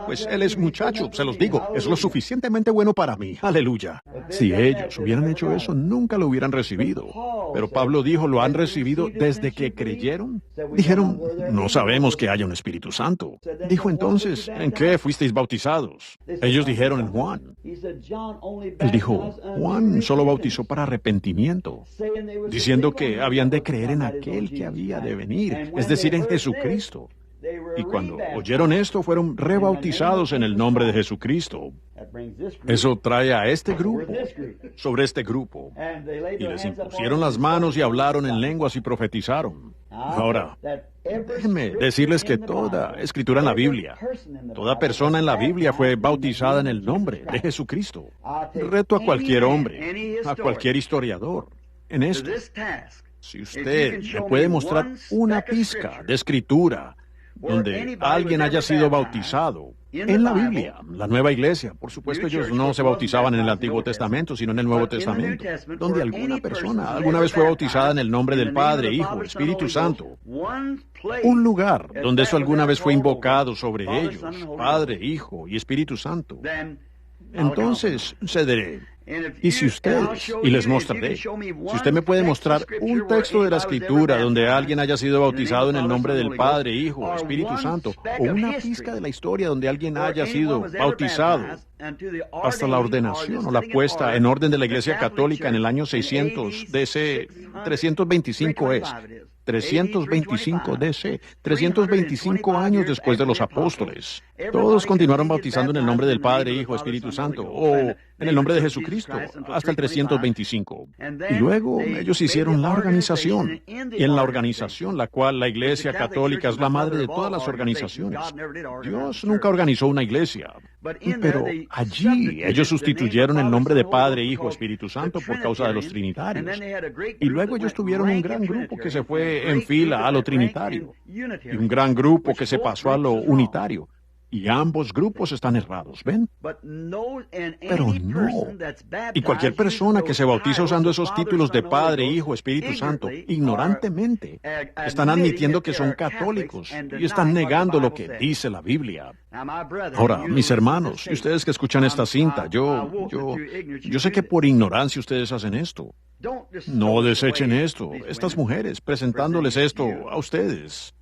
pues él es muchacho, se los digo, es lo suficientemente bueno para mí. Aleluya. Si ellos hubieran hecho eso, nunca lo hubieran recibido. Pero Pablo dijo, ¿lo han recibido desde que creyeron? Dijeron, no sabemos que haya un Espíritu Santo. Dijo entonces, ¿en qué fuisteis bautizados? Ellos dijeron, en Juan. Él dijo, Juan solo bautizó para arrepentimiento, diciendo que habían de creer en aquel que había de venir, es decir, en Jesucristo. Y cuando oyeron esto, fueron rebautizados en el nombre de Jesucristo. Eso trae a este grupo, sobre este grupo, y les impusieron las manos y hablaron en lenguas y profetizaron. Ahora, déjenme decirles que toda escritura en la Biblia, toda persona en la Biblia fue bautizada en el nombre de Jesucristo. Reto a cualquier hombre, a cualquier historiador, en esto. Si usted me puede mostrar una pizca de escritura donde alguien haya sido bautizado en la Biblia, la nueva iglesia, por supuesto ellos no se bautizaban en el Antiguo Testamento, sino en el Nuevo Testamento, donde alguna persona alguna vez fue bautizada en el nombre del Padre, Hijo, Espíritu Santo. Un lugar donde eso alguna vez fue invocado sobre ellos, Padre, Hijo y Espíritu Santo. Entonces cederé. Y si ustedes, y les mostraré, si usted me puede mostrar un texto de la Escritura donde alguien haya sido bautizado en el nombre del Padre, Hijo, Espíritu Santo, o una pizca de la historia donde alguien haya sido bautizado hasta la ordenación o la puesta en orden de la Iglesia Católica en el año 600 DC, 325 es. 325 DC, 325 años después de los apóstoles. Todos continuaron bautizando en el nombre del Padre, Hijo, Espíritu Santo, o en el nombre de Jesucristo, hasta el 325. Y luego ellos hicieron la organización, y en la organización, la cual la Iglesia Católica es la madre de todas las organizaciones. Dios nunca organizó una iglesia, pero allí ellos sustituyeron el nombre de Padre, Hijo, Espíritu Santo por causa de los trinitarios. Y luego ellos tuvieron un gran grupo que se fue en fila a lo trinitario, y un gran grupo que se pasó a lo unitario. Y ambos grupos están errados, ¿ven? Pero no. Y cualquier persona que se bautiza usando esos títulos de Padre, Hijo, Espíritu Santo, ignorantemente, están admitiendo que son católicos y están negando lo que dice la Biblia. Ahora, mis hermanos, y ustedes que escuchan esta cinta, yo sé que por ignorancia ustedes hacen esto. No desechen esto, estas mujeres, presentándoles esto a ustedes.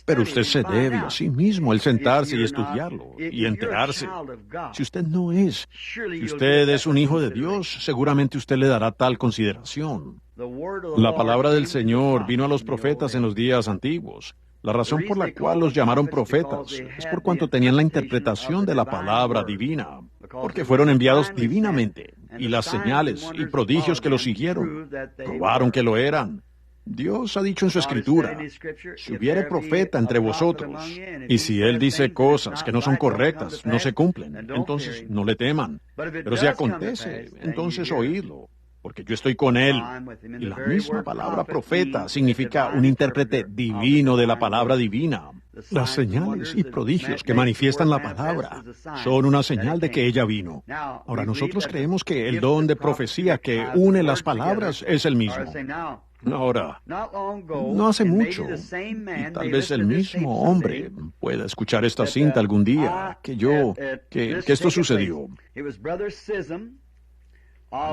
Pero usted se debe a sí mismo el sentarse y estudiarlo y enterarse. Si usted no es, si usted es un hijo de Dios, seguramente usted le dará tal consideración. La palabra del Señor vino a los profetas en los días antiguos. La razón por la cual los llamaron profetas es por cuanto tenían la interpretación de la palabra divina, porque fueron enviados divinamente, y las señales y prodigios que los siguieron probaron que lo eran. Dios ha dicho en su Escritura, si hubiere profeta entre vosotros, y si él dice cosas que no son correctas, no se cumplen, entonces no le teman. Pero si acontece, entonces oídlo, porque yo estoy con él. Y la misma palabra profeta significa un intérprete divino de la palabra divina. Las señales y prodigios que manifiestan la palabra son una señal de que ella vino. Ahora, nosotros creemos que el don de profecía que une las palabras es el mismo. Ahora, no hace mucho, y tal vez el mismo hombre pueda escuchar esta cinta algún día, que esto sucedió.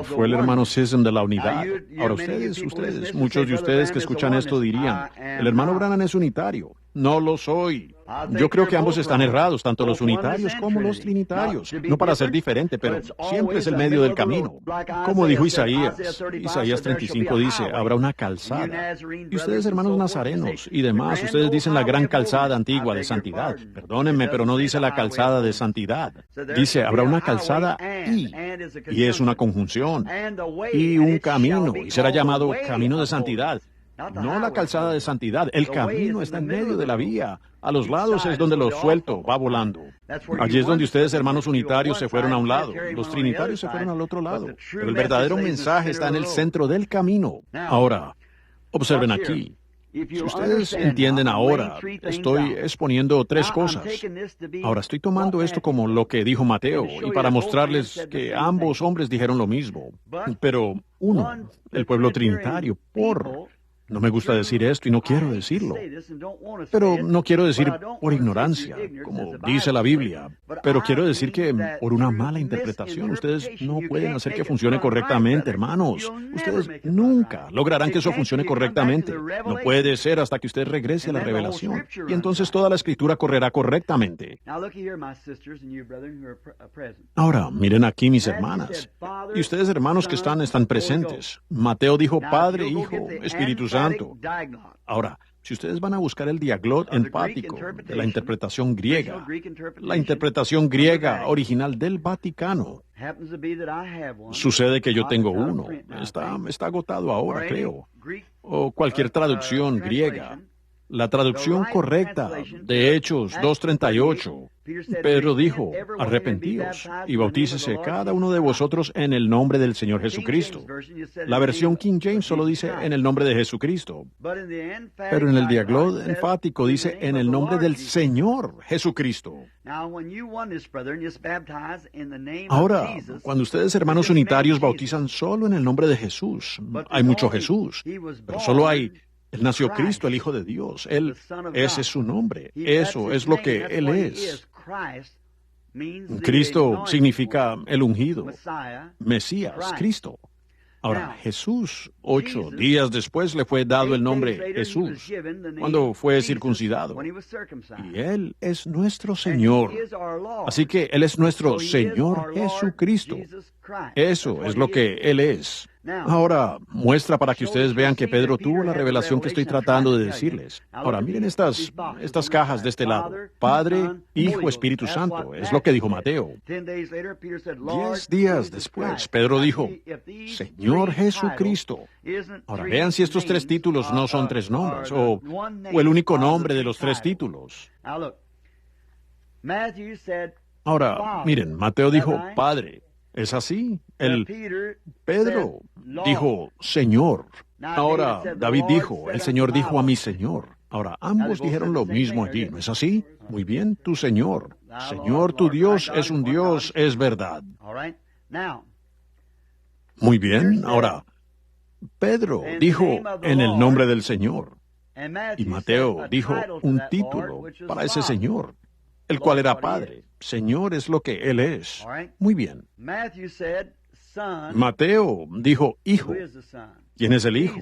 Fue el hermano Sism de la unidad. Ahora ustedes, muchos de ustedes que escuchan esto dirían, el hermano Branham es unitario. No lo soy. Yo creo que ambos están errados, tanto los unitarios como los trinitarios. No para ser diferente, pero siempre es el medio del camino. Como dijo Isaías 35 dice, habrá una calzada. Y ustedes, hermanos nazarenos y demás, ustedes dicen la gran calzada antigua de santidad. Perdónenme, pero no dice la calzada de santidad. Dice, habrá una calzada y es una conjunción, y un camino, y será llamado camino de santidad. No la calzada de santidad, el camino está en medio de la vía. A los lados es donde lo suelto va volando. Allí es donde ustedes, hermanos unitarios, se fueron a un lado. Los trinitarios se fueron al otro lado. Pero el verdadero mensaje está en el centro del camino. Ahora, observen aquí. Si ustedes entienden ahora, estoy exponiendo tres cosas. Ahora, estoy tomando esto como lo que dijo Mateo, y para mostrarles que ambos hombres dijeron lo mismo. Pero uno, el pueblo trinitario, no me gusta decir esto y no quiero decirlo, pero no quiero decir por ignorancia, como dice la Biblia, pero quiero decir que por una mala interpretación ustedes no pueden hacer que funcione correctamente, hermanos. Ustedes nunca lograrán que eso funcione correctamente. No puede ser hasta que usted regrese a la revelación, y entonces toda la Escritura correrá correctamente. Ahora, miren aquí, mis hermanas, y ustedes, hermanos que están presentes. Mateo dijo Padre, Hijo, Espíritu Santo. Ahora, si ustedes van a buscar el diaglot empático de la interpretación griega original del Vaticano, sucede que yo tengo uno. Está agotado ahora, creo. O cualquier traducción griega. La traducción correcta de Hechos 2:38, Pedro dijo, arrepentíos y bautícese cada uno de vosotros en el nombre del Señor Jesucristo. La versión King James solo dice en el nombre de Jesucristo, pero en el diaglot enfático dice en el nombre del Señor Jesucristo. Ahora, cuando ustedes, hermanos unitarios, bautizan solo en el nombre de Jesús, hay mucho Jesús, pero solo hay... Él nació Cristo, el Hijo de Dios. Ese es su nombre. Eso es lo que Él es. Cristo significa el ungido, Mesías, Cristo. Ahora, Jesús, 8 días después le fue dado el nombre Jesús, cuando fue circuncidado. Y Él es nuestro Señor. Así que Él es nuestro Señor Jesucristo. Eso es lo que Él es. Ahora, muestra para que ustedes vean que Pedro tuvo la revelación que estoy tratando de decirles. Ahora, miren estas cajas de este lado. Padre, Hijo, Espíritu Santo. Es lo que dijo Mateo. 10 días después, Pedro dijo, Señor Jesucristo. Ahora, vean si estos tres títulos no son tres nombres, o el único nombre de los tres títulos. Ahora, miren, Mateo dijo, Padre. ¿Es así? Pedro dijo, Señor. Ahora, David dijo, el Señor dijo a mi Señor. Ahora, ambos dijeron lo mismo allí, ¿no es así? Muy bien, tu Señor. Señor, tu Dios es un Dios, es verdad. Muy bien, ahora, Pedro dijo en el nombre del Señor. Y Mateo dijo un título para ese Señor, el cual era Padre. Señor es lo que Él es. Muy bien. Mateo dijo Hijo. ¿Quién es el Hijo?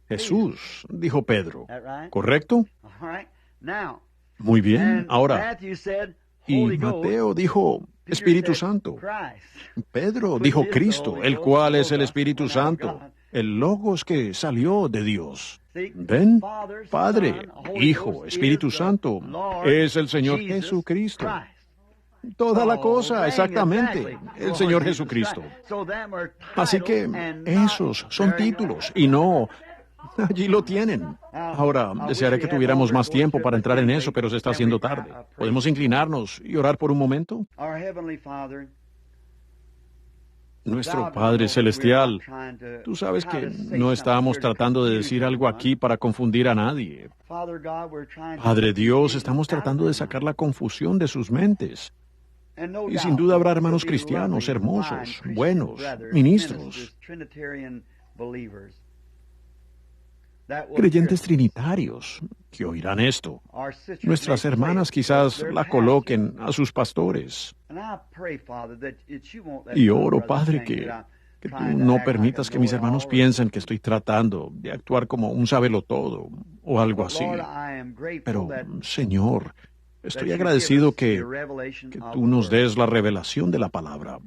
Jesús, dijo Pedro. ¿Correcto? Muy bien. Ahora, y Mateo dijo Espíritu Santo. Pedro dijo Cristo, el cual es el Espíritu Santo, el Logos que salió de Dios. ¿Ven? Padre, Hijo, Espíritu Santo, es el Señor Jesucristo. Toda la cosa, exactamente, el Señor Jesucristo. Así que esos son títulos y no... Allí lo tienen. Ahora, desearé que tuviéramos más tiempo para entrar en eso, pero se está haciendo tarde. ¿Podemos inclinarnos y orar por un momento? Nuestro Padre Celestial, tú sabes que no estábamos tratando de decir algo aquí para confundir a nadie. Padre Dios, estamos tratando de sacar la confusión de sus mentes. Y sin duda habrá hermanos cristianos hermosos, buenos, ministros, creyentes trinitarios que oirán esto. Nuestras hermanas quizás la coloquen a sus pastores. Y oro, Padre, que tú no permitas que mis hermanos piensen que estoy tratando de actuar como un sabelotodo o algo así. Pero, Señor, estoy agradecido que tú nos des la revelación de la palabra.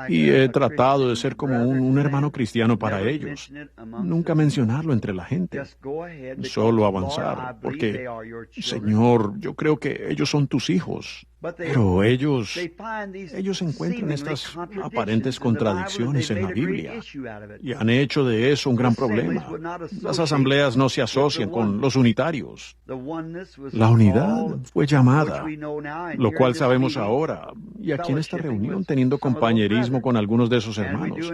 Y he tratado de ser como un hermano cristiano para ellos. Nunca mencionarlo entre la gente. Solo avanzar, porque, Señor, yo creo que ellos son tus hijos. Pero ellos encuentran estas aparentes contradicciones en la Biblia y han hecho de eso un gran problema. Las asambleas no se asocian con los unitarios. La unidad fue llamada, lo cual sabemos ahora, y aquí en esta reunión teniendo compañerismo con algunos de esos hermanos.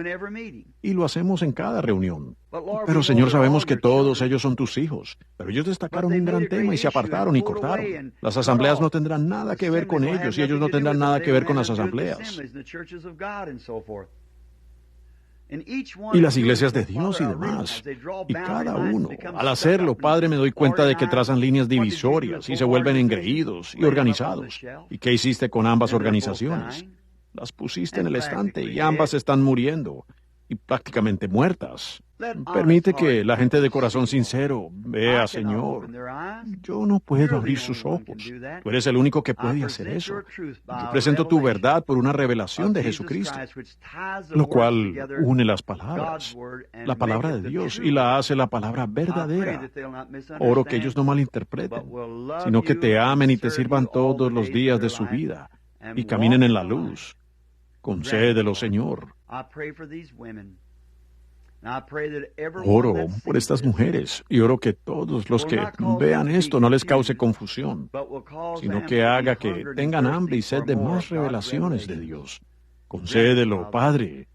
Y lo hacemos en cada reunión. Pero, Señor, sabemos que todos ellos son tus hijos. Pero ellos destacaron un gran tema y se apartaron y cortaron. Las asambleas no tendrán nada que ver con ellos y ellos no tendrán nada que ver con las asambleas. Y las iglesias de Dios y demás. Y cada uno, al hacerlo, Padre, me doy cuenta de que trazan líneas divisorias y se vuelven engreídos y organizados. ¿Y qué hiciste con ambas organizaciones? Las pusiste en el estante y ambas están muriendo y prácticamente muertas. Permite que la gente de corazón sincero vea, Señor. Yo no puedo abrir sus ojos. Tú eres el único que puede hacer eso. Yo presento tu verdad por una revelación de Jesucristo, lo cual une las palabras, la palabra de Dios, y la hace la palabra verdadera. Oro que ellos no malinterpreten, sino que te amen y te sirvan todos los días de su vida y caminen en la luz. Concédelo, Señor. Oro por estas mujeres y oro que todos los que vean esto no les cause confusión, sino que haga que tengan hambre y sed de más revelaciones de Dios. Concédelo, Padre.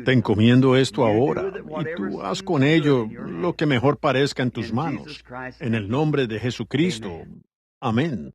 Te encomiendo esto ahora y tú haz con ello lo que mejor parezca en tus manos. En el nombre de Jesucristo. Amén.